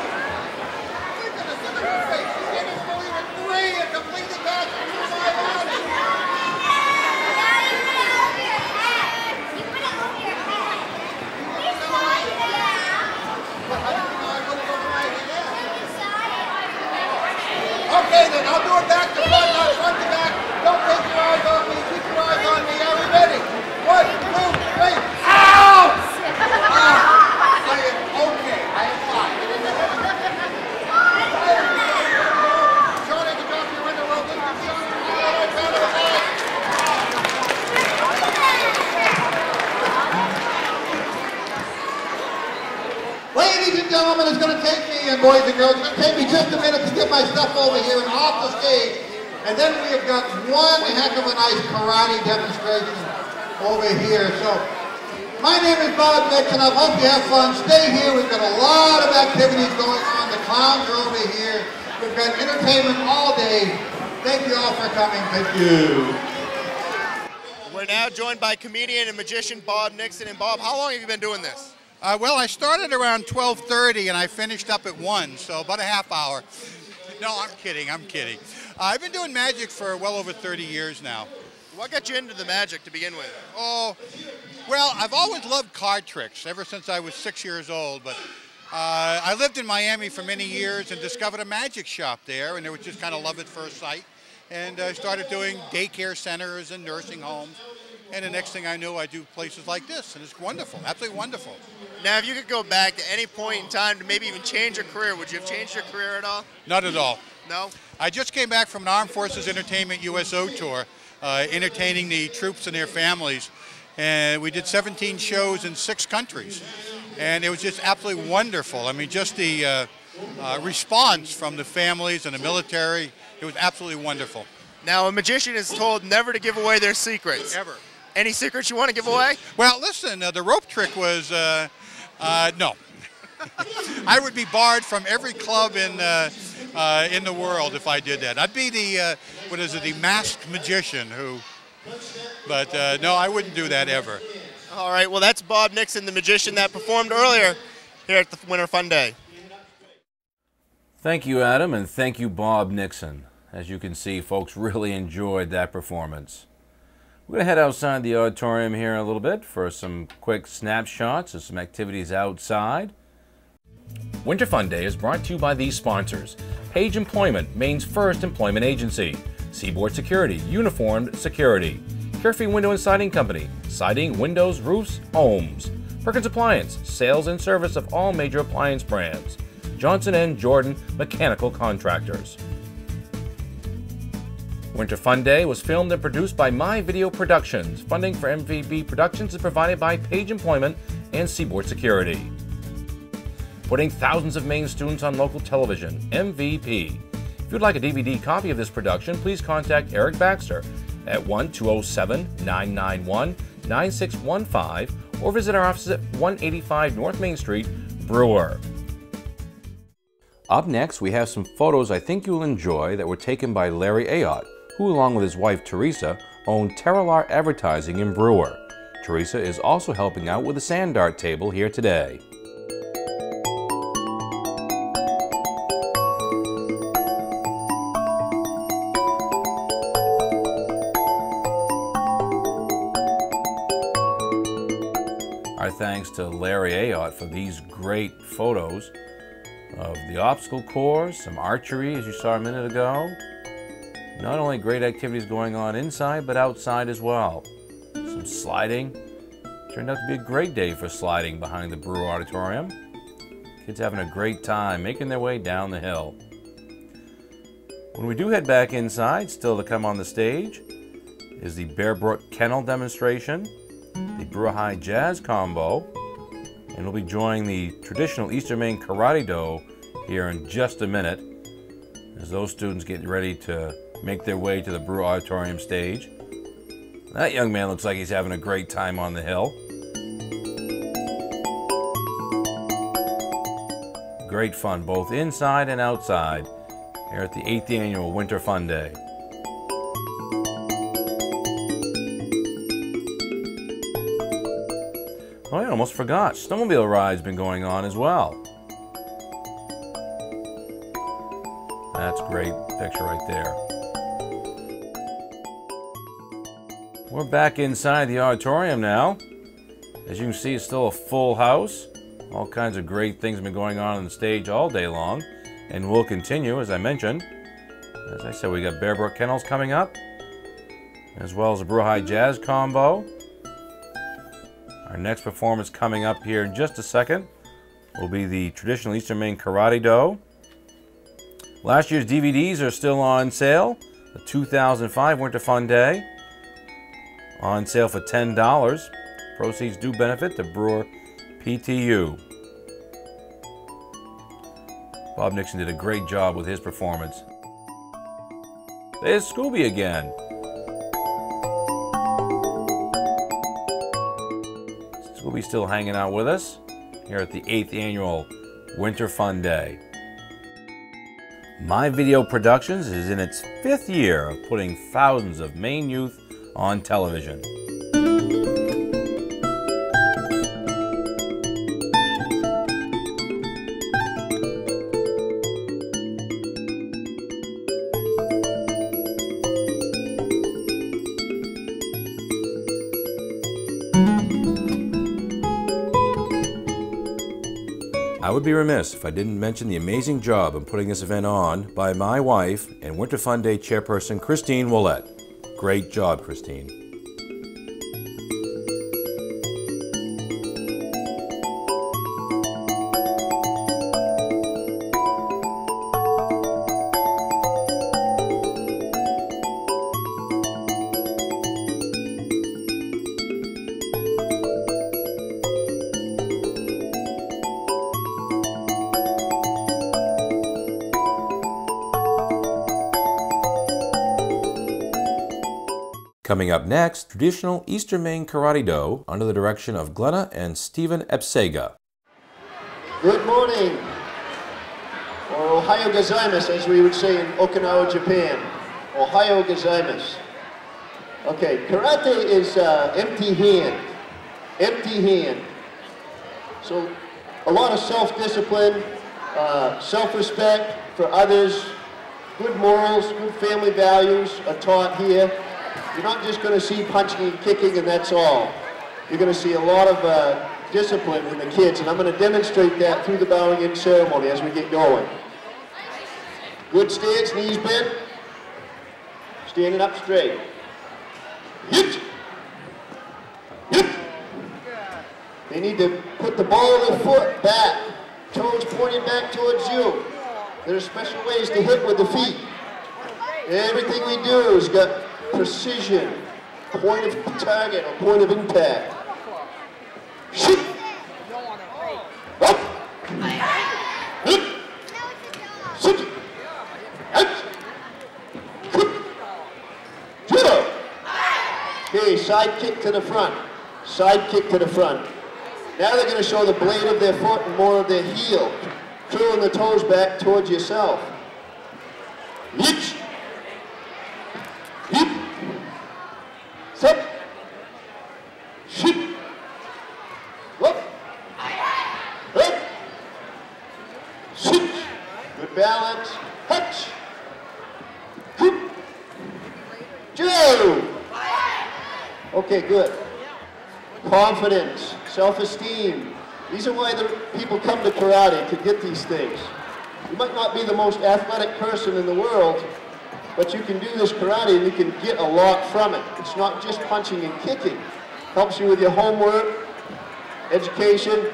Look at this. Look at her face. She can't even believe it. 3. A completely back through my body. Okay, then I'll do it back to front, not front to back. Don't take your eyes off me. Keep your eyes on me. Are we ready? 1, 2, 3. Ow! again, boys and girls. It's going to take me just a minute to get my stuff over here and off the stage. And then we have got one heck of a nice karate demonstration over here. So, my name is Bob Nixon. I hope you have fun. Stay here. We've got a lot of activities going on. The clowns are over here. We've got entertainment all day. Thank you all for coming. Thank you. We're now joined by comedian and magician Bob Nixon. And Bob, how long have you been doing this? Well, I started around 12:30 and I finished up at 1, so about a half hour. No, I'm kidding. I've been doing magic for well over 30 years now. What got you into the magic to begin with? Oh, well, I've always loved card tricks ever since I was 6 years old, but I lived in Miami for many years and discovered a magic shop there, and it was just kind of love at first sight. And I started doing daycare centers and nursing homes. And the next thing I knew, I do places like this, and it's wonderful, absolutely wonderful. Now, if you could go back to any point in time to maybe even change your career, would you have changed your career at all? Not at all. No? I just came back from an Armed Forces Entertainment USO tour, entertaining the troops and their families. And we did 17 shows in 6 countries. And it was just absolutely wonderful. I mean, just the response from the families and the military, it was absolutely wonderful. Now, a magician is told never to give away their secrets. Ever. Any secrets you want to give away? Well, listen, the rope trick was, no. I would be barred from every club in the world if I did that. I'd be the, the masked magician who, but no, I wouldn't do that ever. All right, well, that's Bob Nixon, the magician that performed earlier here at the Winter Fun Day. Thank you, Adam, and thank you, Bob Nixon. As you can see, folks really enjoyed that performance. We're going to head outside the auditorium here in a little bit for some quick snapshots of some activities outside. Winter Fun Day is brought to you by these sponsors: Page Employment, Maine's first employment agency; Seaboard Security, Uniformed Security; Carefree Window and Siding Company, siding, windows, roofs, homes; Perkins Appliance, sales and service of all major appliance brands; Johnson & Jordan Mechanical Contractors. Winter Fun Day was filmed and produced by My Video Productions. Funding for MVB Productions is provided by Page Employment and Seaboard Security. Putting thousands of Maine students on local television, MVP. If you'd like a DVD copy of this production, please contact Eric Baxter at 1-207-991-9615 or visit our offices at 185 North Main Street, Brewer. Up next, we have some photos I think you'll enjoy that were taken by Larry Ayotte, who, along with his wife Teresa, own Terralar Advertising in Brewer. Teresa is also helping out with the sand art table here today. Our thanks to Larry Ayotte for these great photos of the obstacle course, some archery as you saw a minute ago. Not only great activities going on inside, but outside as well. Some sliding. Turned out to be a great day for sliding behind the Brewer Auditorium. Kids having a great time making their way down the hill. When we do head back inside, still to come on the stage, is the Bear Brook Kennel demonstration, the Brewer High Jazz Combo, and we'll be joining the traditional Eastern Maine Karate Do here in just a minute as those students get ready to make their way to the Brewer Auditorium stage. That young man looks like he's having a great time on the hill. Great fun both inside and outside here at the 8th Annual Winter Fun Day. Oh, I almost forgot. Snowmobile ride's been going on as well. That's a great picture right there. We're back inside the auditorium now. As you can see, it's still a full house. All kinds of great things have been going on the stage all day long, and will continue, as I mentioned. As I said, we got Bear Brook Kennels coming up, as well as the Brewer High Jazz Combo. Our next performance coming up here in just a second will be the traditional Eastern Maine Karate Do. Last year's DVDs are still on sale. The 2005 Winter Fun Day on sale for $10. Proceeds do benefit the Brewer PTU. Bob Nixon did a great job with his performance. There's Scooby again. Scooby's still hanging out with us here at the 8th annual Winter Fun Day. My Video Productions is in its 5th year of putting thousands of Maine youth on television. I would be remiss if I didn't mention the amazing job in putting this event on by my wife and Winter Fun Day chairperson Christine Willett. Great job, Christine. Coming up next, traditional Eastern Maine Karate Do under the direction of Glenna and Stephen Epsega. Good morning, or Ohio gozaimasu, as we would say in Okinawa, Japan. Ohio gozaimasu. Okay, karate is empty hand. Empty hand. So a lot of self-discipline, self-respect for others, good morals, good family values are taught here. You're not just going to see punching and kicking and that's all. You're going to see a lot of discipline in the kids, and I'm going to demonstrate that through the bowing in ceremony as we get going. Good stance, knees bent, standing up straight. Hit. Hit. They need to put the ball of their foot back, toes pointing back towards you. There are special ways to hit with the feet. Everything we do has got precision, point of target or point of impact. Shoot. Up. Hit. Shoot. Out. Judo. Okay, side kick to the front. Side kick to the front. Now they're going to show the blade of their foot and more of their heel, curling the toes back towards yourself. Hit. Hip, set, shoot, look, up, shoot, good balance, touch, hoop, Joe. Okay, good. Confidence, self-esteem. These are why the people come to karate, to get these things. You might not be the most athletic person in the world, but you can do this karate and you can get a lot from it. It's not just punching and kicking. Helps you with your homework, education,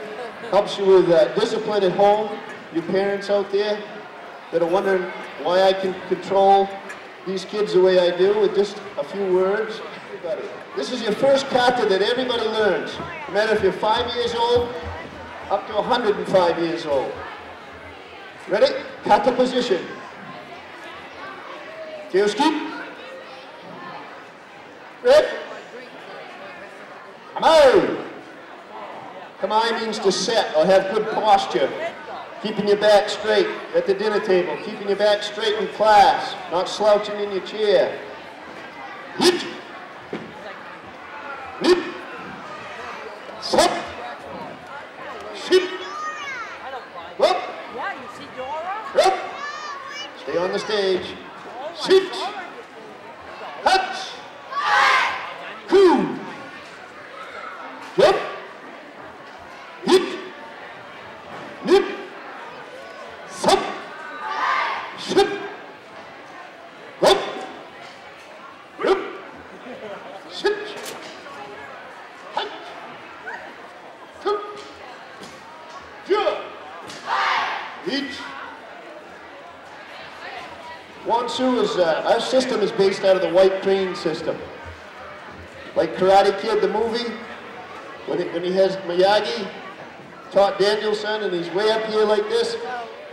helps you with discipline at home. You parents out there that are wondering why I can control these kids the way I do with just a few words. This is your first kata that everybody learns. No matter if you're 5 years old, up to 105 years old. Ready? Kata position. Kyoski. Red. Kamai. Kamai means to set or have good posture. Keeping your back straight at the dinner table. Keeping your back straight in class. Not slouching in your chair. Hit. Nip. Set. Ship. Up. Up. Stay on the stage. Sit. Touch. Cool. Jump. Hit. Nip. Sup. Ship. Up. Up. Sit. Touch. Cool. Jump. Hit. Wansu is, our system is based out of the White Crane system. Like Karate Kid, the movie, when he has Miyagi taught Daniel-san and he's way up here like this,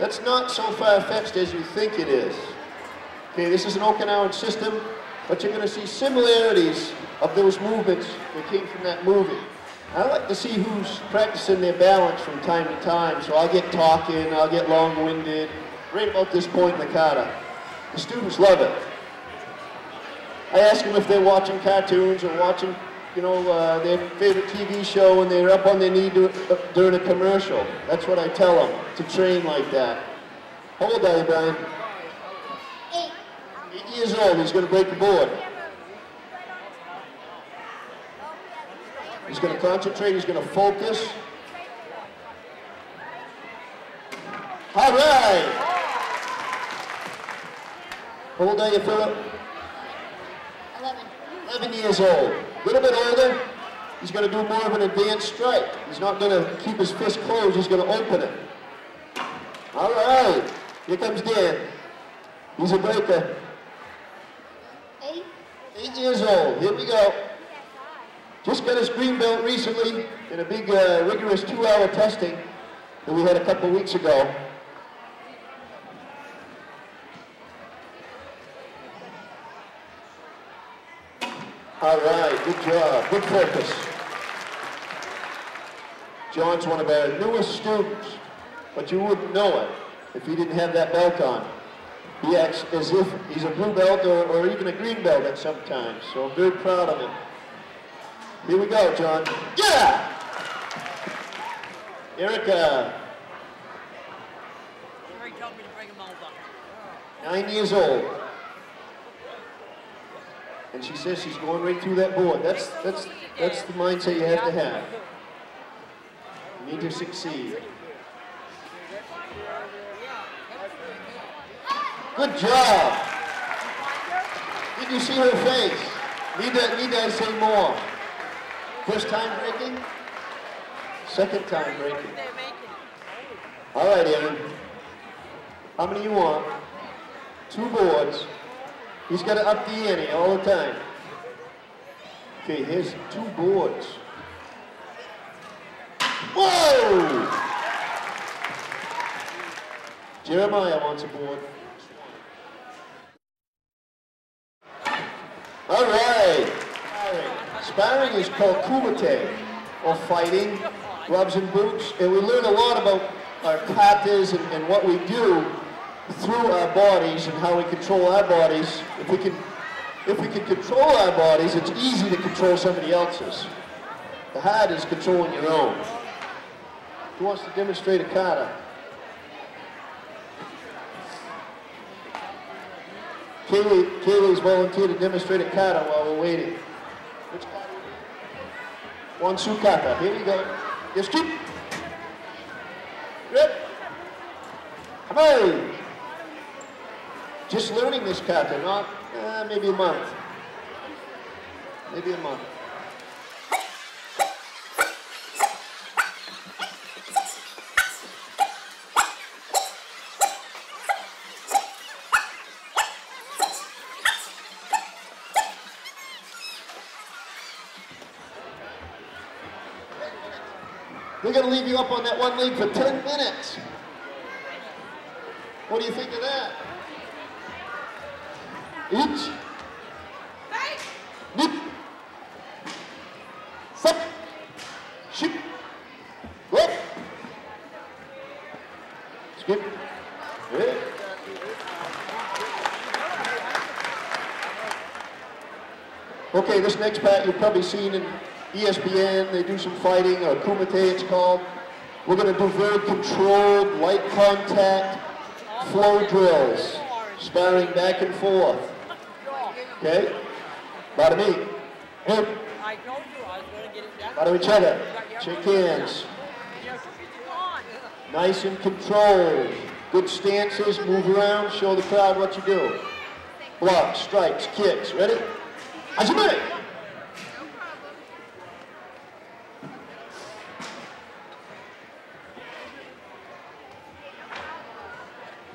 That's not so far-fetched as you think it is. Okay, this is an Okinawan system, but you're going to see similarities of those movements that came from that movie. I like to see who's practicing their balance from time to time, so I'll get talking, I'll get long-winded, right about this point in the kata. The students love it. I ask them if they're watching cartoons or watching, you know, their favorite TV show and they're up on their knee during a commercial. That's what I tell them, to train like that. How old are you, Brian? 8 years old. He's going to break the board. He's going to concentrate. He's going to focus. All right. How old are you, Philip? 11 years old. A little bit older, he's going to do more of an advanced strike. He's not going to keep his fist closed, he's going to open it. All right, here comes Dan. He's a breaker. 8 years old, here we go. Just got his green belt recently in a big rigorous 2-hour testing that we had a couple weeks ago. All right, good job, good focus. John's one of our newest students, but you wouldn't know it if he didn't have that belt on. He acts as if he's a blue belt or even a green belt at some times, so I'm very proud of him. Here we go, John. Yeah! Erica. 9 years old. And she says she's going right through that board. That's the mindset you have to have. You need to succeed. Good job. Did you see her face? Need to say more. First time breaking? Second time breaking. All right, Aaron. How many you want? 2 boards. He's got to up the ante all the time. Okay, here's 2 boards. Whoa! Jeremiah wants a board. All right. Sparring is called kumite, or fighting, gloves and boots, and we learn a lot about our katas and what we do through our bodies and how we control our bodies. If we can control our bodies, it's easy to control somebody else's. The hard is controlling your own. Who wants to demonstrate a kata? Kaylee's volunteered to demonstrate a kata while we're waiting. Which kata? Wansu kata. Here we go. Just keep. Good. Come on. Just learning this kata, not maybe a month. Maybe a month. We're going to leave you up on that one leg for 10 minutes. What do you think of that? Each. Nip. Sup. Ship. What? Skip. Yeah. Okay, this next part you've probably seen in ESPN. They do some fighting, or kumite it's called. We're going to do very controlled, light contact, flow drills, sparring back and forth. Okay? Bada me. Hip. Bada each other. Shake hands. Nice and controlled. Good stances, move around, show the crowd what you do. Blocks, strikes, kicks. Ready? Hajime!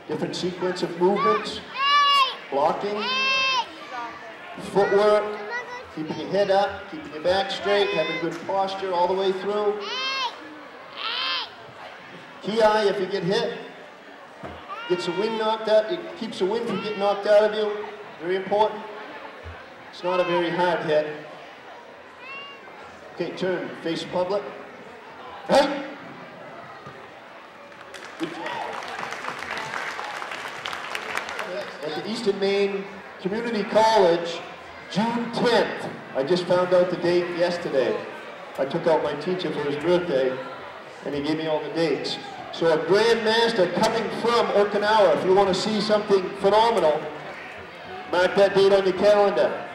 Different sequence of movements, blocking, footwork, keeping your head up, keeping your back straight, having good posture all the way through. Ki if you get hit. Gets the wind knocked out, it keeps the wind from getting knocked out of you. Very important. It's not a very hard hit. Okay, turn, face public. Right. At the Eastern Maine Community College, June 10th. I just found out the date yesterday. I took out my teacher for his birthday, and he gave me all the dates. So a Grandmaster coming from Okinawa. If you want to see something phenomenal, mark that date on your calendar.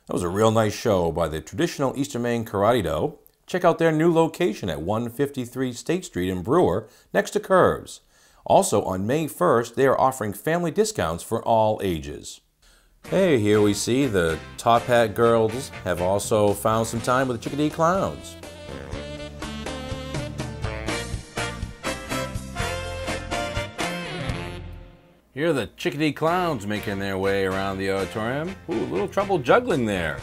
That was a real nice show by the traditional Eastern Maine Karate Do. Check out their new location at 153 State Street in Brewer, next to Curves. Also, on May 1st, they are offering family discounts for all ages. Hey, here we see the Top Hat girls have also found some time with the Chickadee Clowns. Here are the Chickadee Clowns making their way around the auditorium. Ooh, a little trouble juggling there.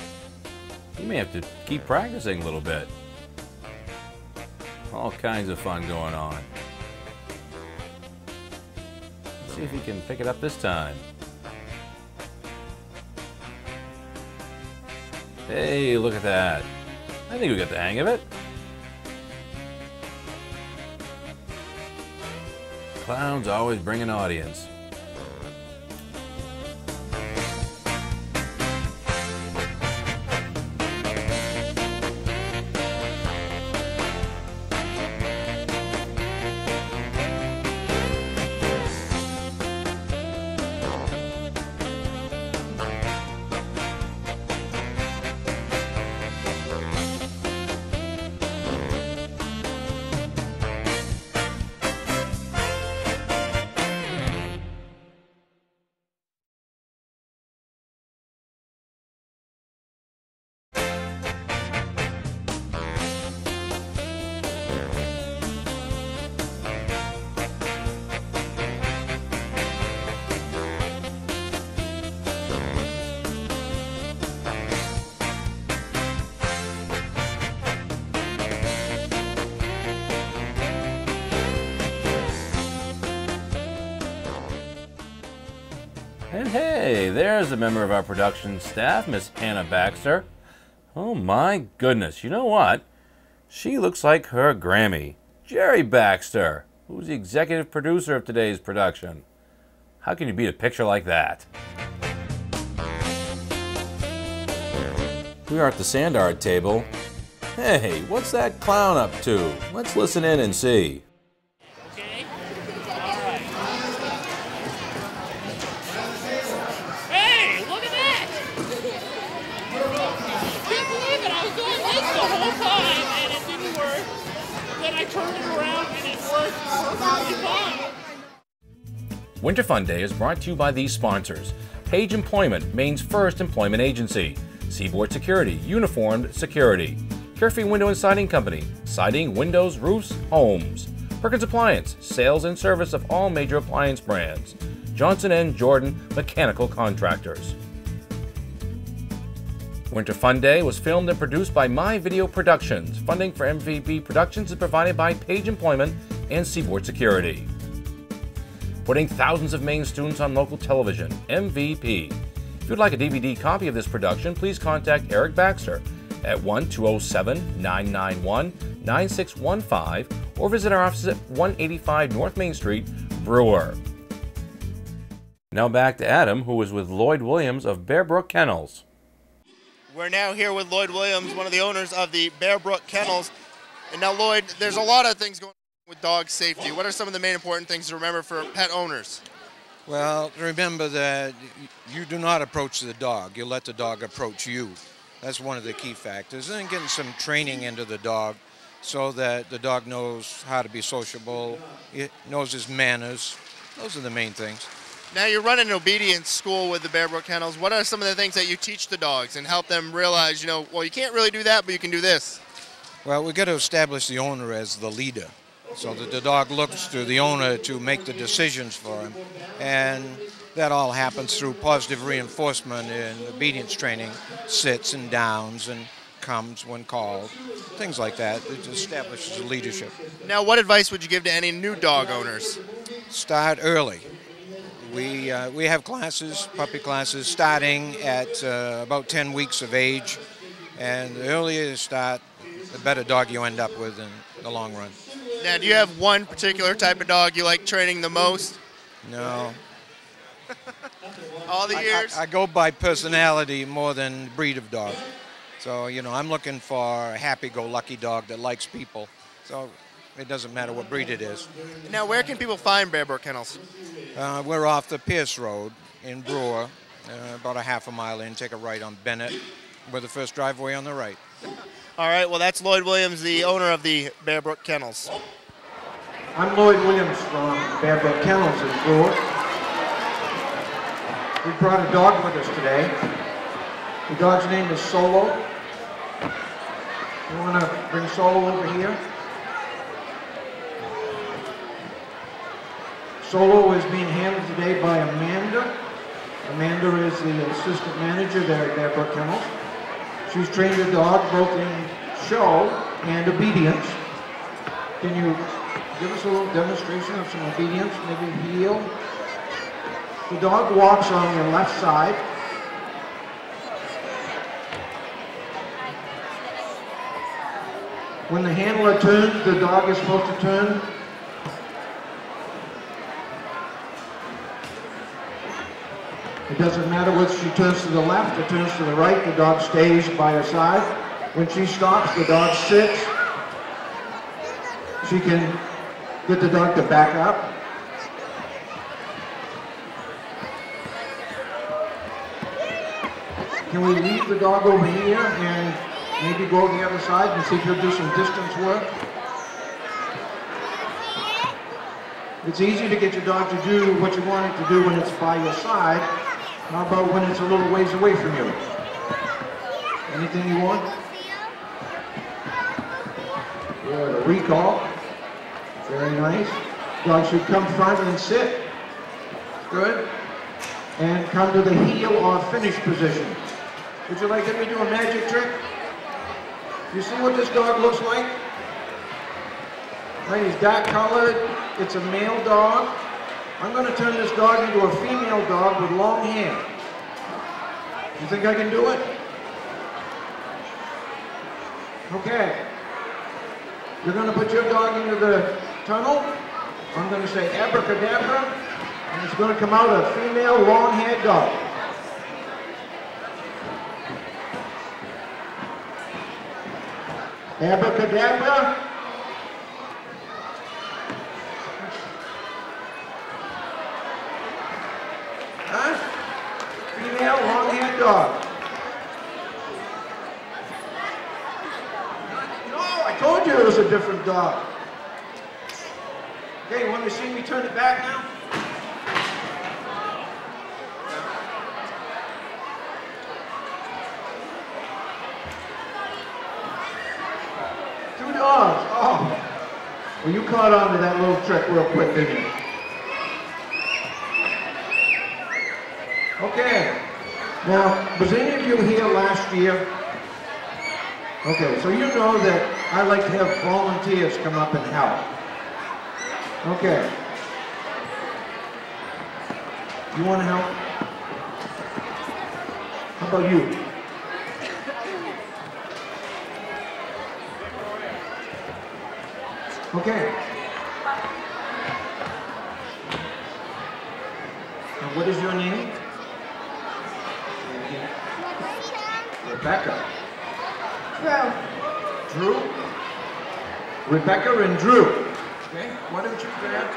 You may have to keep practicing a little bit. All kinds of fun going on. Let's see if he can pick it up this time. Hey, look at that. I think we got the hang of it. Clowns always bring an audience. And hey, there's a member of our production staff, Miss Hannah Baxter. Oh my goodness, you know what? She looks like her Grammy, Jerry Baxter, who's the executive producer of today's production. How can you beat a picture like that? We are at the sand art table. Hey, what's that clown up to? Let's listen in and see. Winter Fun Day is brought to you by these sponsors: Page Employment, Maine's first employment agency; Seaboard Security, uniformed security; Carefree Window and Siding Company, siding, windows, roofs, homes; Perkins Appliance, sales and service of all major appliance brands; Johnson & Jordan Mechanical Contractors. Winter Fun Day was filmed and produced by My Video Productions. Funding for MVP Productions is provided by Page Employment and Seaboard Security. Putting thousands of Maine students on local television, MVP. If you'd like a DVD copy of this production, please contact Eric Baxter at 1-207-991-9615 or visit our offices at 185 North Main Street, Brewer. Now back to Adam, who is with Lloyd Williams of Bear Brook Kennels. We're now here with Lloyd Williams, one of the owners of the Bear Brook Kennels. And now, Lloyd, there's a lot of things going on with dog safety. What are some of the main important things to remember for pet owners? Well, remember that you do not approach the dog. You let the dog approach you. That's one of the key factors. And then getting some training into the dog so that the dog knows how to be sociable, it knows his manners. Those are the main things. Now you're running an obedience school with the Bear Brook Kennels. What are some of the things that you teach the dogs and help them realize, well, you can't really do that, but you can do this? Well, we've got to establish the owner as the leader so that the dog looks to the owner to make the decisions for him. And that all happens through positive reinforcement and obedience training, sits and downs and comes when called, things like that. It establishes leadership. Now, what advice would you give to any new dog owners? start early. We have classes, puppy classes, starting at about 10 weeks of age. And the earlier you start, the better dog you end up with in the long run. Now, do you have one particular type of dog you like training the most? No. All the years? I go by personality more than breed of dog. So, you know, I'm looking for a happy-go-lucky dog that likes people. So it doesn't matter what breed it is. Now, where can people find Bear Brook Kennels? We're off the Pierce Road in Brewer, about a half a mile in. Take a right on Bennett. We're the first driveway on the right. All right, well, that's Lloyd Williams, the owner of the Bear Brook Kennels. I'm Lloyd Williams from Bear Brook Kennels in Brewer. We brought a dog with us today. The dog's name is Solo. You want to bring Solo over here? Solo is being handled today by Amanda. Amanda is the assistant manager there at Bear Brook Kennels. She's trained the dog both in show and obedience. Can you give us a little demonstration of some obedience, maybe heel? The dog walks on your left side. When the handler turns, the dog is supposed to turn. It doesn't matter whether she turns to the left or turns to the right, the dog stays by her side. When she stops, the dog sits. She can get the dog to back up. Can we leave the dog over here and maybe go to the other side and see if he'll do some distance work? It's easy to get your dog to do what you want it to do when it's by your side. How about when it's a little ways away from you? Anything you want? Good, a recall. Very nice. Dog should come front and sit. Good. And come to the heel or finish position. Would you like to let me do a magic trick? You see what this dog looks like? Right, he's dark colored. It's a male dog. I'm going to turn this dog into a female dog with long hair. You think I can do it? Okay. You're going to put your dog into the tunnel. I'm going to say abracadabra, and it's going to come out a female long-haired dog. Abracadabra. Female long-haired dog. No, I told you it was a different dog. Okay, you want me to see me turn it back now? Two dogs. Oh. Well, you caught on to that little trick real quick, didn't you? Okay. Now, was any of you here last year? Okay, so you know that I like to have volunteers come up and help. Okay. You want to help? How about you? Okay. And what is your name? Rebecca. Drew. Drew? Rebecca and Drew. Okay, why don't you grab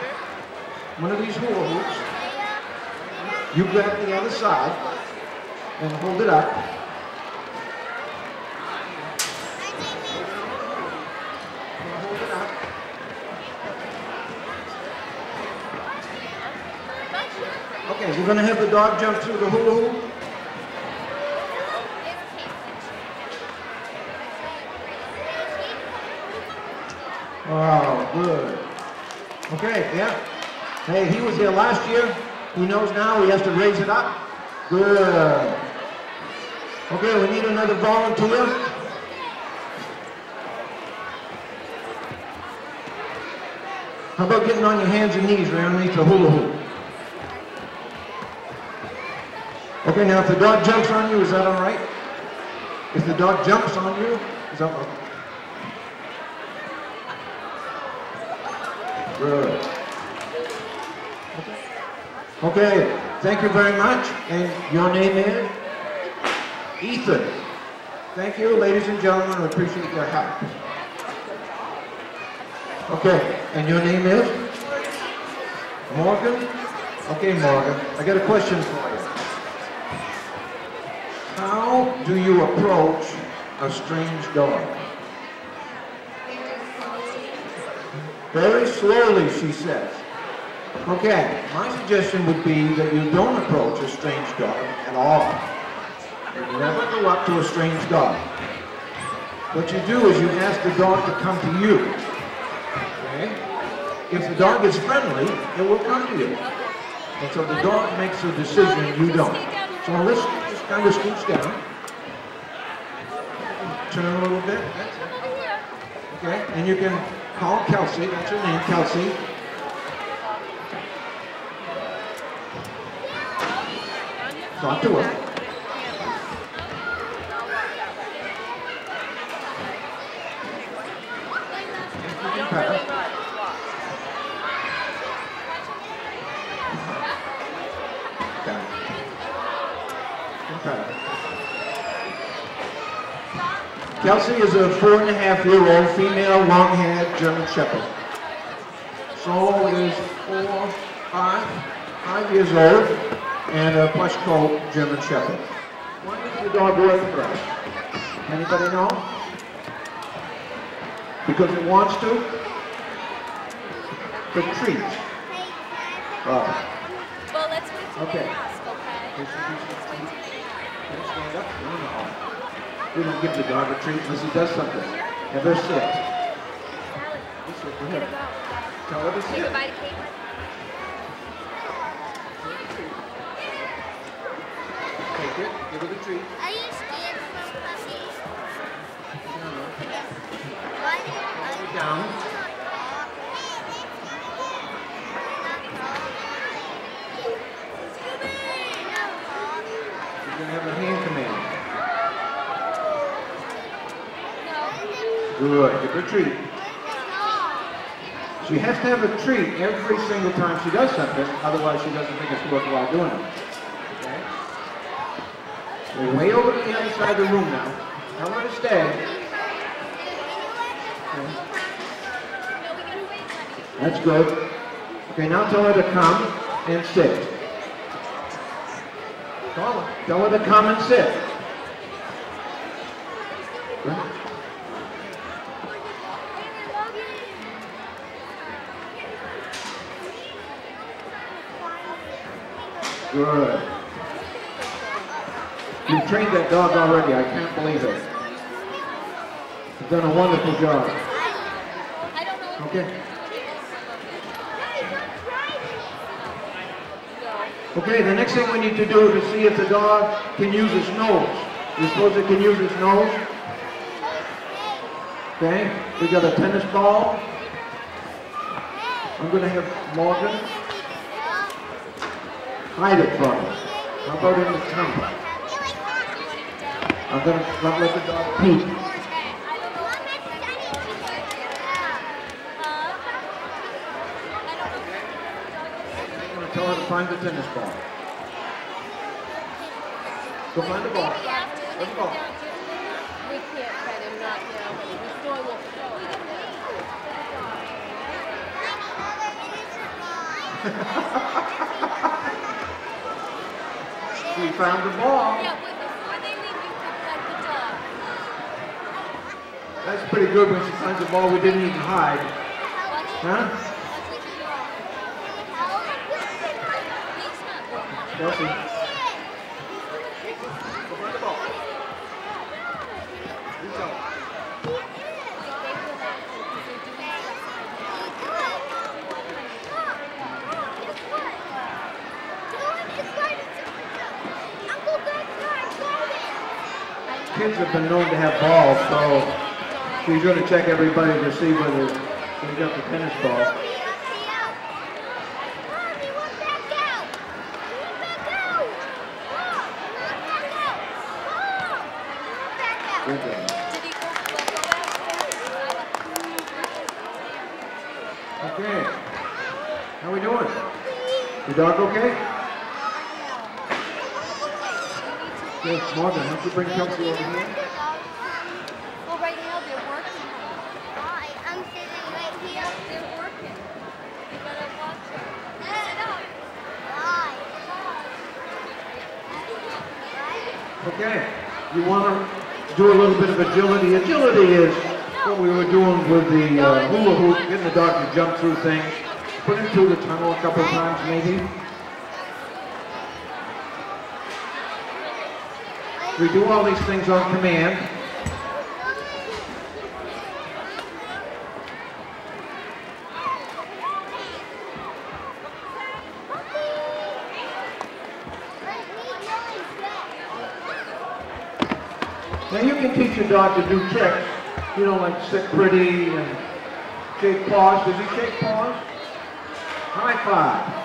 one of these hula hoops. You grab the other side and hold it up. Hold it up. Okay, we're going to have the dog jump through the hula hoop. Oh, good. Okay, yeah. Hey, he was here last year. He knows now he has to raise it up. Good. Okay, we need another volunteer. How about getting on your hands and knees right underneath the hula hoop? Okay, now if the dog jumps on you, is that all right? If the dog jumps on you, is that all right? Good. Okay, thank you very much. And your name is? Ethan. Thank you, ladies and gentlemen. We appreciate your help. Okay, and your name is? Morgan? Okay, Morgan. I got a question for you. How do you approach a strange dog? Very slowly, she says. Okay, my suggestion would be that you don't approach a strange dog at all. You never go up to a strange dog. What you do is you ask the dog to come to you. Okay? If the dog is friendly, it will come to you. And so the dog makes a decision, you don't. So let's just kind of scooch down. Turn a little bit. Okay, and you can call Kelsey. That's your name, Kelsey. Talk to her. Kelsey is a 4.5-year-old female long-haired German Shepherd. Solo is 5 years old, and a plush coat German Shepherd. Why does the dog work for us? Anybody know? Because it wants to? The treat. Oh. Well, let's wait till Okay. they ask, okay? Stand up. No. We don't give the dog a treat unless he does something. Have her sit. Go ahead. Tell her to sit. Take it. Give her the treat. Are you scared from puppies? Put it down. You're going to have a hand command. Good. Give her a treat. She has to have a treat every single time she does something, otherwise she doesn't think it's worthwhile doing it. Okay? We're way over to the other side of the room now. Tell her to stay. Okay. That's good. Okay, now tell her to come and sit. Call her. Tell her to come and sit. Right? Good. You've trained that dog already. I can't believe it. You've done a wonderful job. Okay. Okay, the next thing we need to do is to see if the dog can use his nose. You suppose it can use his nose? Okay, we got a tennis ball. I'm going to have Morgan hide it from me. How about in the tumble? I'm going to let the dog poop. I'm going to tell her to find the tennis ball. Go find the ball. Where's the ball? We can't let him knock down, but he's doing what We found the ball. Yeah, but before they leave, you could pet the dog. That's pretty good when she finds the ball we didn't even hide. Huh? Kelsey. Go find the ball. Reach out. Kids have been known to have balls, so she's going to check everybody to see whether they got the tennis ball. Good job. Okay. How we doing? Your dog okay? Good. Morgan, why don't you bring Kelsey over here? Well, right now they're working. I'm sitting right here. They're working. You gotta watch her. Sit up. Okay. You want to do a little bit of agility. Agility is what we were doing with the hula hoop, getting the dog to jump through things. Put him through the tunnel a couple of times, maybe. We do all these things on command. Now you can teach your dog to do tricks, you know, like sit pretty and shake paws. Does he shake paws? High five.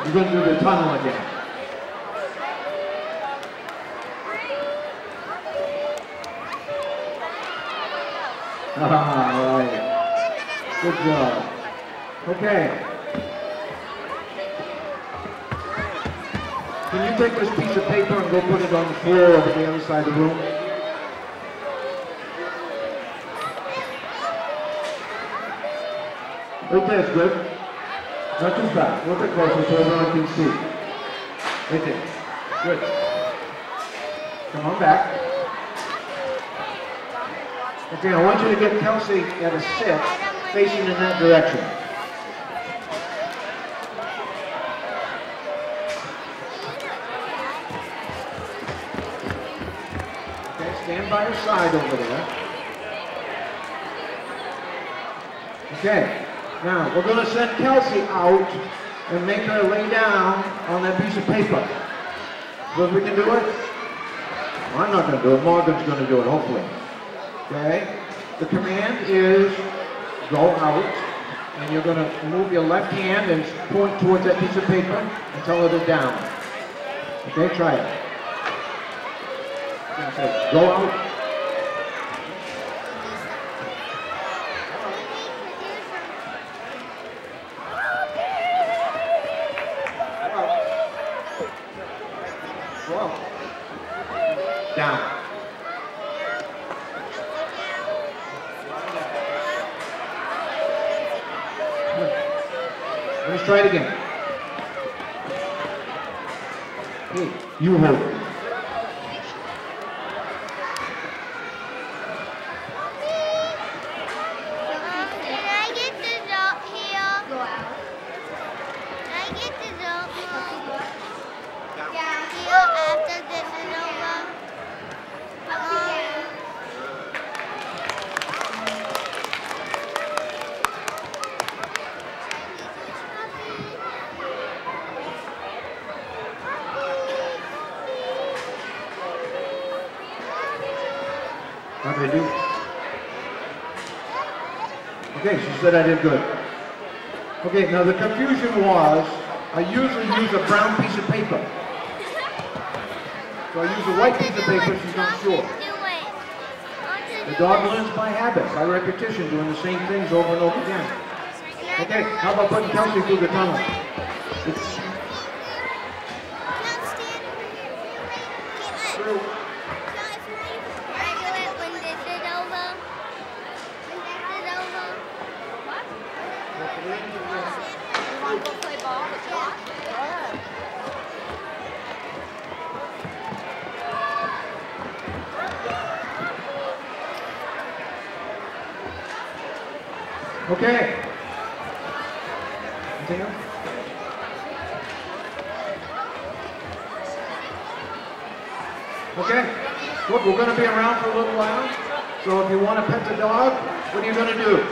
You're going to do the tunnel again. All right. Good job. Okay. Can you take this piece of paper and go put it on the floor over the other side of the room? Right there's good. Not too fast. A little bit closer so everyone can see. Right there. Good. Come on back. Okay, I want you to get Kelsey at a sit, facing in that direction. Okay, stand by her side over there. Okay. Now, we're going to send Kelsey out and make her lay down on that piece of paper. So if we can do it? Well, I'm not going to do it. Morgan's going to do it, hopefully. Okay? The command is go out, and you're going to move your left hand and point towards that piece of paper and tell her to down. Okay? Try it. Okay, go out. Down. Let's try it again. Hey, you hold it. Can I get the dog here? Go out. Can I get the dog here? Here after this is over? How did I do? Okay, she said I did good. Okay, now the confusion was, I usually use a brown piece of paper. So I use a white piece of paper, she's not sure. The dog learns by habit, by repetition, doing the same things over and over again. Okay, how about putting Kelsey through the tunnel? Through. Okay. Anything else? Okay. Look, we're going to be around for a little while. So if you want to pet the dog, what are you going to do?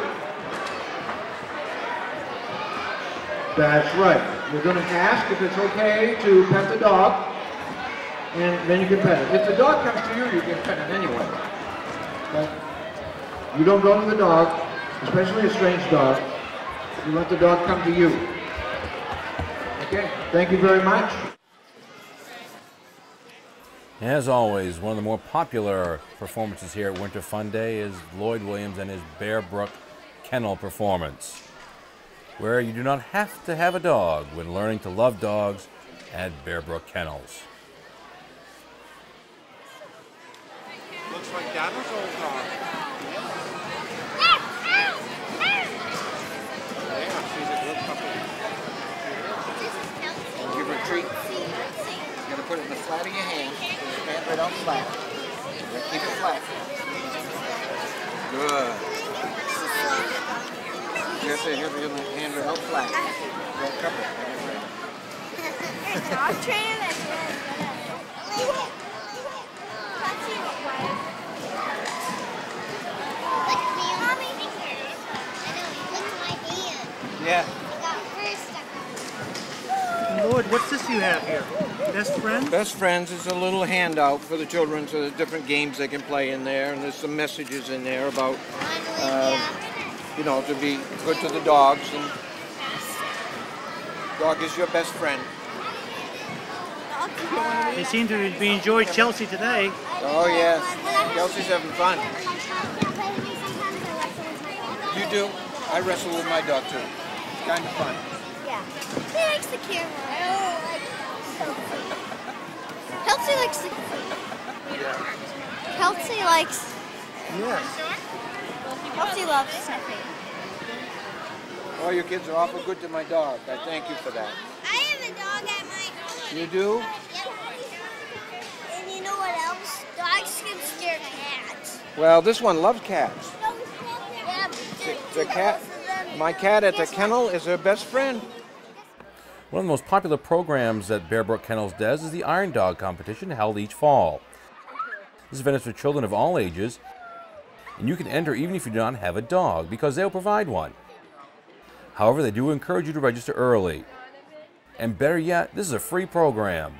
That's right. You're going to ask if it's okay to pet the dog, and then you can pet it. If the dog comes to you, you can pet it anyway. Okay? You don't go to the dog, especially a strange dog. You let the dog come to you. Okay, thank you very much. As always, one of the more popular performances here at Winter Fun Day is Lloyd Williams and his Bear Brook Kennel performance, where you do not have to have a dog when learning to love dogs at Bear Brook Kennels. Looks like Donna's old dog. Yeah, she's a good puppy. Give her a treat. You're going to put it in the flat of your hand. Put your hand right out flat. Keep it flat. Good. You have to have your hand right out flat. Don't cup it. Dog trainer that's really good. Yeah. Lord, what's this you have here? Best Friends? Best Friends is a little handout for the children, so there's different games they can play in there, and there's some messages in there about, you know, to be good to the dogs, and dog is your best friend. They seem to be enjoying Chelsea today. Oh yes, Kelsey's having fun. You do? I wrestle with my dog too. It's kind of fun. Yeah. He likes the camera. I don't like Kelsey likes the Kelsey likes. Yes. Kelsey loves Sniffy. Oh, your kids are awful good to my dog. I thank you for that. I have a dog at my home. You do? Yep. And you know what else? Dogs can scare cats. Well, this one loves cats. Yeah, The cat, my cat at the kennel is her best friend. One of the most popular programs that Bear Brook Kennels does is the Iron Dog competition held each fall. This event is for children of all ages, and you can enter even if you do not have a dog because they'll provide one. However, they do encourage you to register early. And better yet, this is a free program.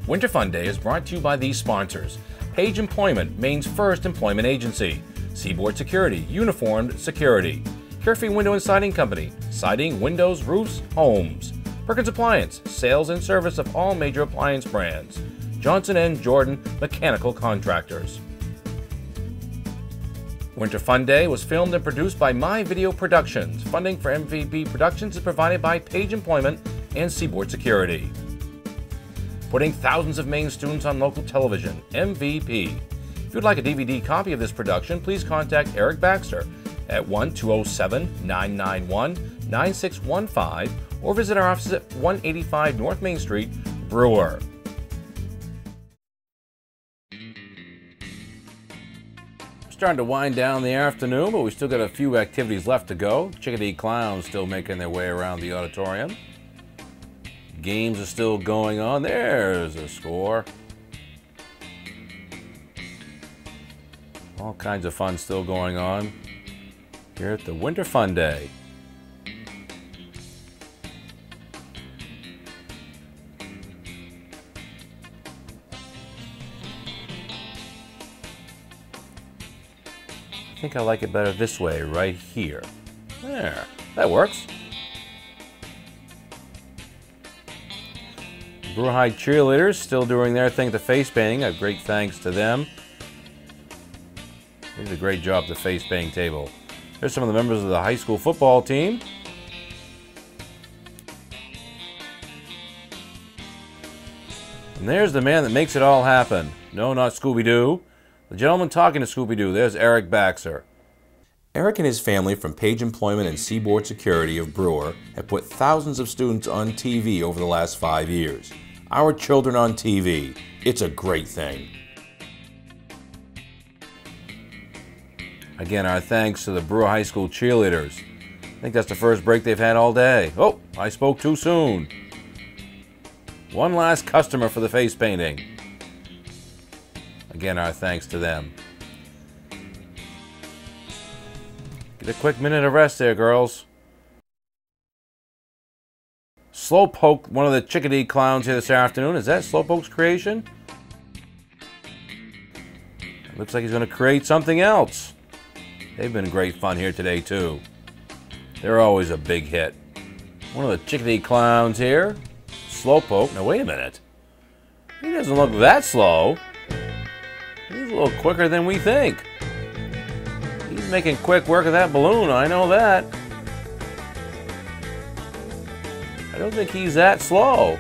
Winter Fun Day is brought to you by these sponsors: Page Employment, Maine's first employment agency; Seaboard Security, Uniformed Security; Carefree Window and Siding Company, siding, windows, roofs, homes; Perkins Appliance, sales and service of all major appliance brands; Johnson & Jordan Mechanical Contractors. Winter Fun Day was filmed and produced by My Video Productions. Funding for MVP Productions is provided by Page Employment and Seaboard Security. Putting thousands of Maine students on local television, MVP. If you'd like a DVD copy of this production, please contact Eric Baxter at 1-207-991-9615 or visit our offices at 185 North Main Street, Brewer. Starting to wind down the afternoon, but we still got a few activities left to go. Chickadee Clowns still making their way around the auditorium. Games are still going on. There's a score. All kinds of fun still going on here at the Winter Fun Day. I think I like it better this way, right here. There, that works. Brewer High cheerleaders still doing their thing at the face painting. A great thanks to them. They did a great job at the face painting table. There's some of the members of the high school football team. And there's the man that makes it all happen. No, not Scooby-Doo. The gentleman talking to Scooby-Doo, there's Eric Baxter. Eric and his family from Page Employment and Seaboard Security of Brewer have put thousands of students on TV over the last 5 years. Our children on TV. It's a great thing. Again, our thanks to the Brewer High School cheerleaders. I think that's the first break they've had all day. Oh, I spoke too soon. One last customer for the face painting. Again, our thanks to them. Get a quick minute of rest there, girls. Slowpoke, one of the Chickadee Clowns here this afternoon. Is that Slowpoke's creation? Looks like he's going to create something else. They've been great fun here today, too. They're always a big hit. One of the chickadee clowns here. Slowpoke. Now wait a minute. He doesn't look that slow. He's a little quicker than we think. He's making quick work of that balloon, I know that. I don't think he's that slow.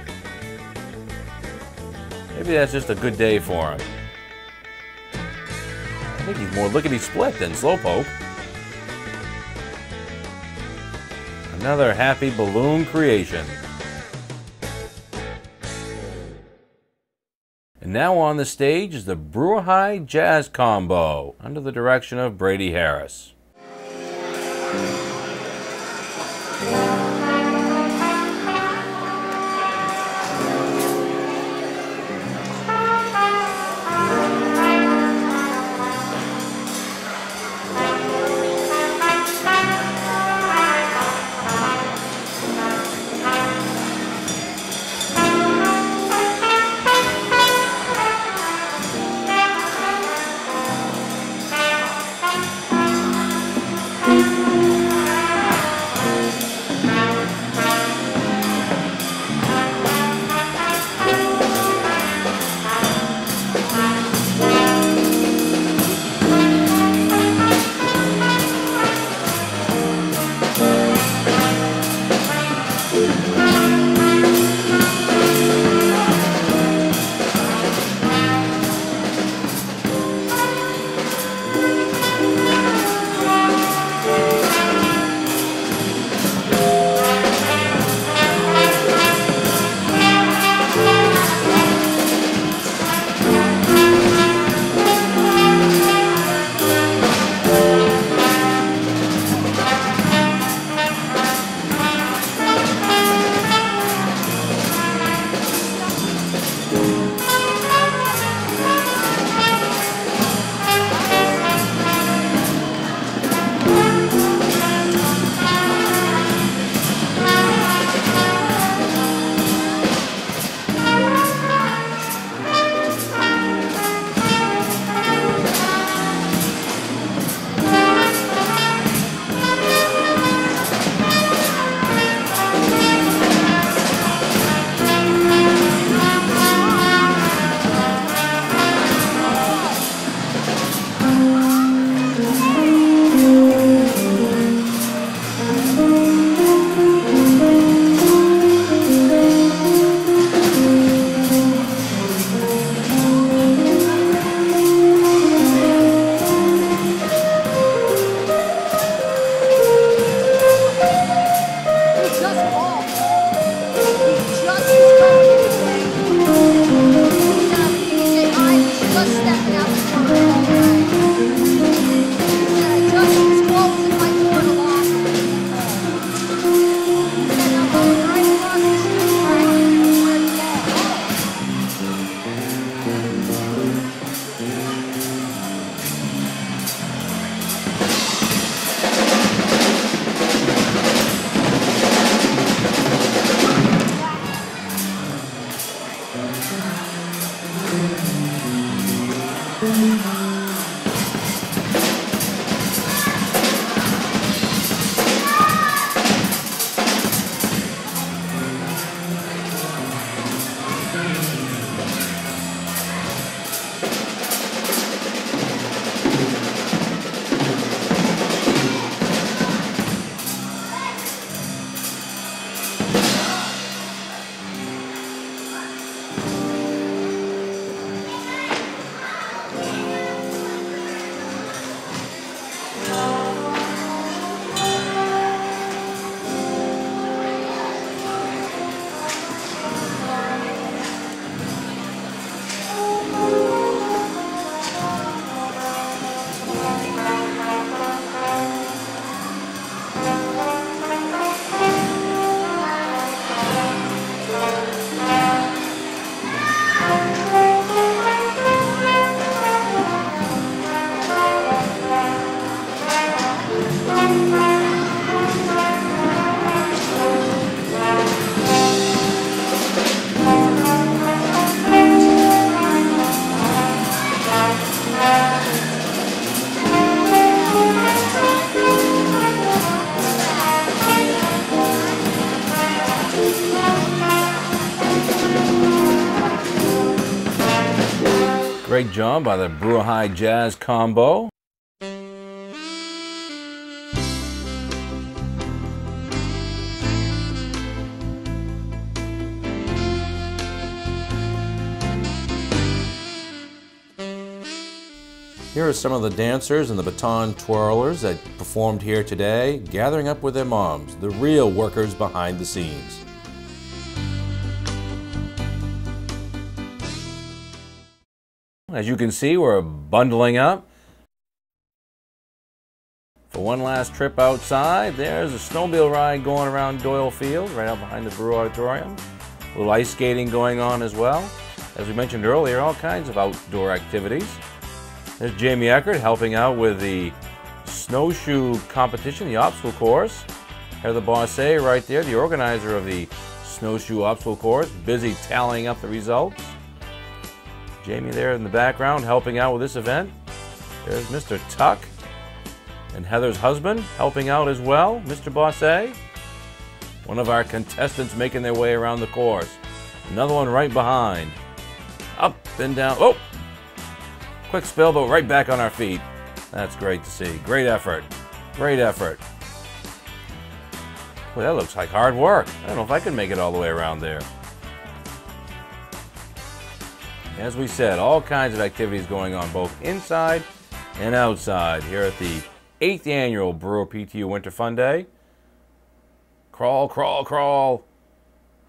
Maybe that's just a good day for him. I think he's more lickety-split than Slowpoke. Another happy balloon creation. And now on the stage is the Brewer High Jazz Combo under the direction of Brady Harris. Great job by the Brewer High Jazz combo. Here are some of the dancers and the baton twirlers that performed here today, gathering up with their moms, the real workers behind the scenes. As you can see, we're bundling up for one last trip outside. There's a snowmobile ride going around Doyle Field, right out behind the Brewer Auditorium. A little ice skating going on as well. As we mentioned earlier, all kinds of outdoor activities. There's Jamie Eckert helping out with the snowshoe competition, the obstacle course. Heather Bossé right there, the organizer of the snowshoe obstacle course, busy tallying up the results. Jamie there in the background helping out with this event. There's Mr. Tuck and Heather's husband helping out as well, Mr. Bossé. One of our contestants making their way around the course. Another one right behind. Up and down. Oh! Quick spill, but right back on our feet. That's great to see. Great effort. Great effort. Well, that looks like hard work. I don't know if I can make it all the way around there. As we said, all kinds of activities going on both inside and outside here at the 8th Annual Brewer PTU Winter Fun Day. Crawl, crawl, crawl.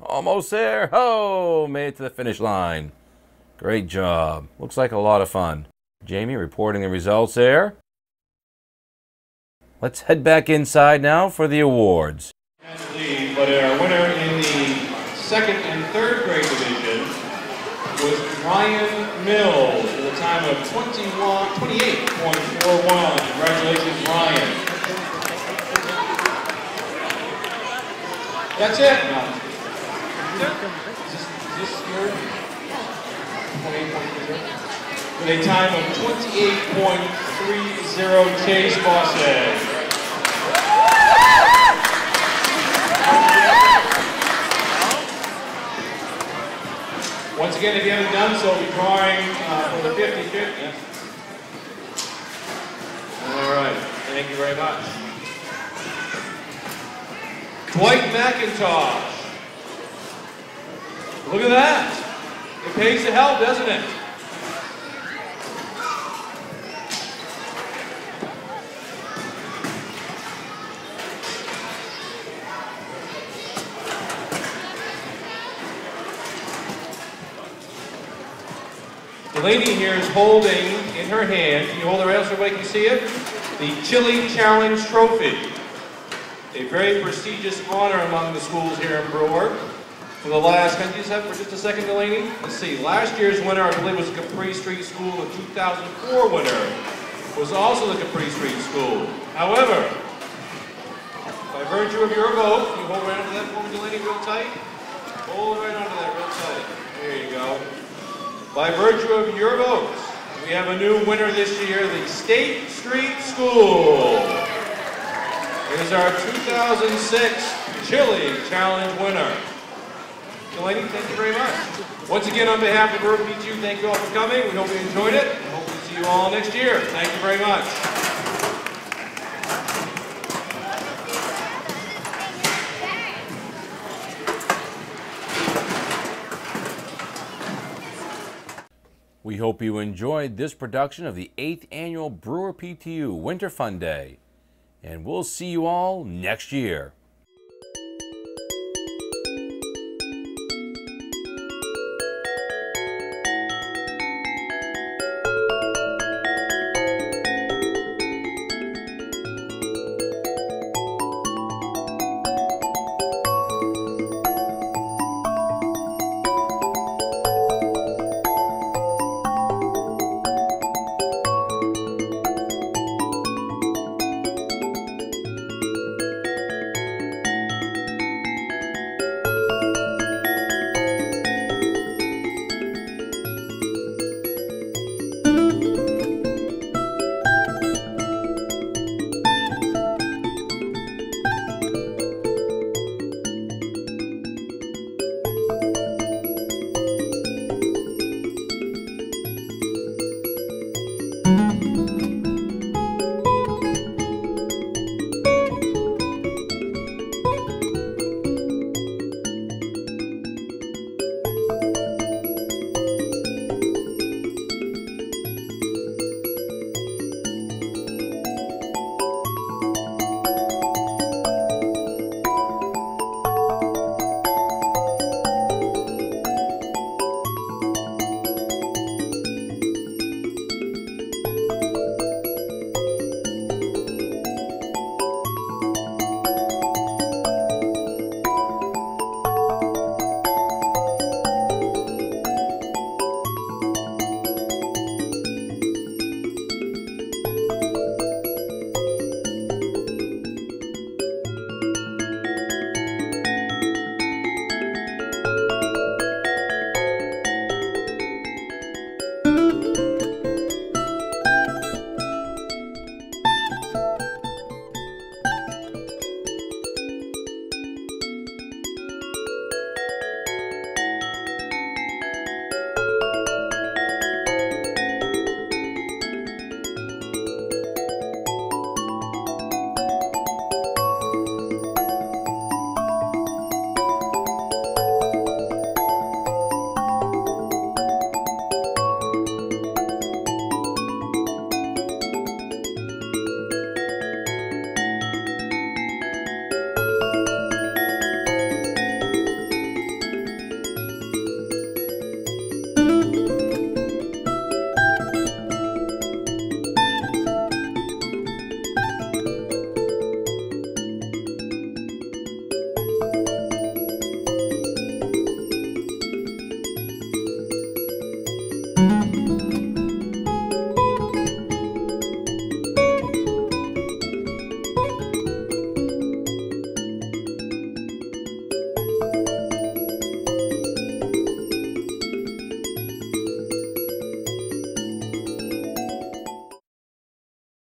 Almost there. Oh, made it to the finish line. Great job. Looks like a lot of fun. Jamie reporting the results there. Let's head back inside now for the awards. But our winner in the 2nd and 3rd grade division was Ryan Mills with a time of 28.41. Congratulations, Ryan. That's it. Is this your 28.30? With a time of 28.30, Chase Bossé. Once again, if you haven't done so, we'll be drawing for the 50-50. All right, thank you very much. Dwight McIntosh. Look at that. It pays to help, doesn't it? The lady here is holding in her hand, can you hold her out so everybody can see it? The Chili Challenge Trophy. A very prestigious honor among the schools here in Brewer. For the last, can you just have for just a second, Delaney? Let's see, last year's winner, I believe, was Capri Street School. The 2004 winner was also the Capri Street School. However, by virtue of your vote, can you hold right onto that for me, Delaney, real tight? Hold right onto that real tight. There you go. By virtue of your votes, we have a new winner this year, the State Street School. It is our 2006 Chili Challenge winner. Delaney, thank you very much. Once again, on behalf of Brewer PTU, thank you all for coming. We hope you enjoyed it. We hope to see you all next year. Thank you very much. We hope you enjoyed this production of the 8th Annual Brewer PTU Winter Fun Day. And we'll see you all next year.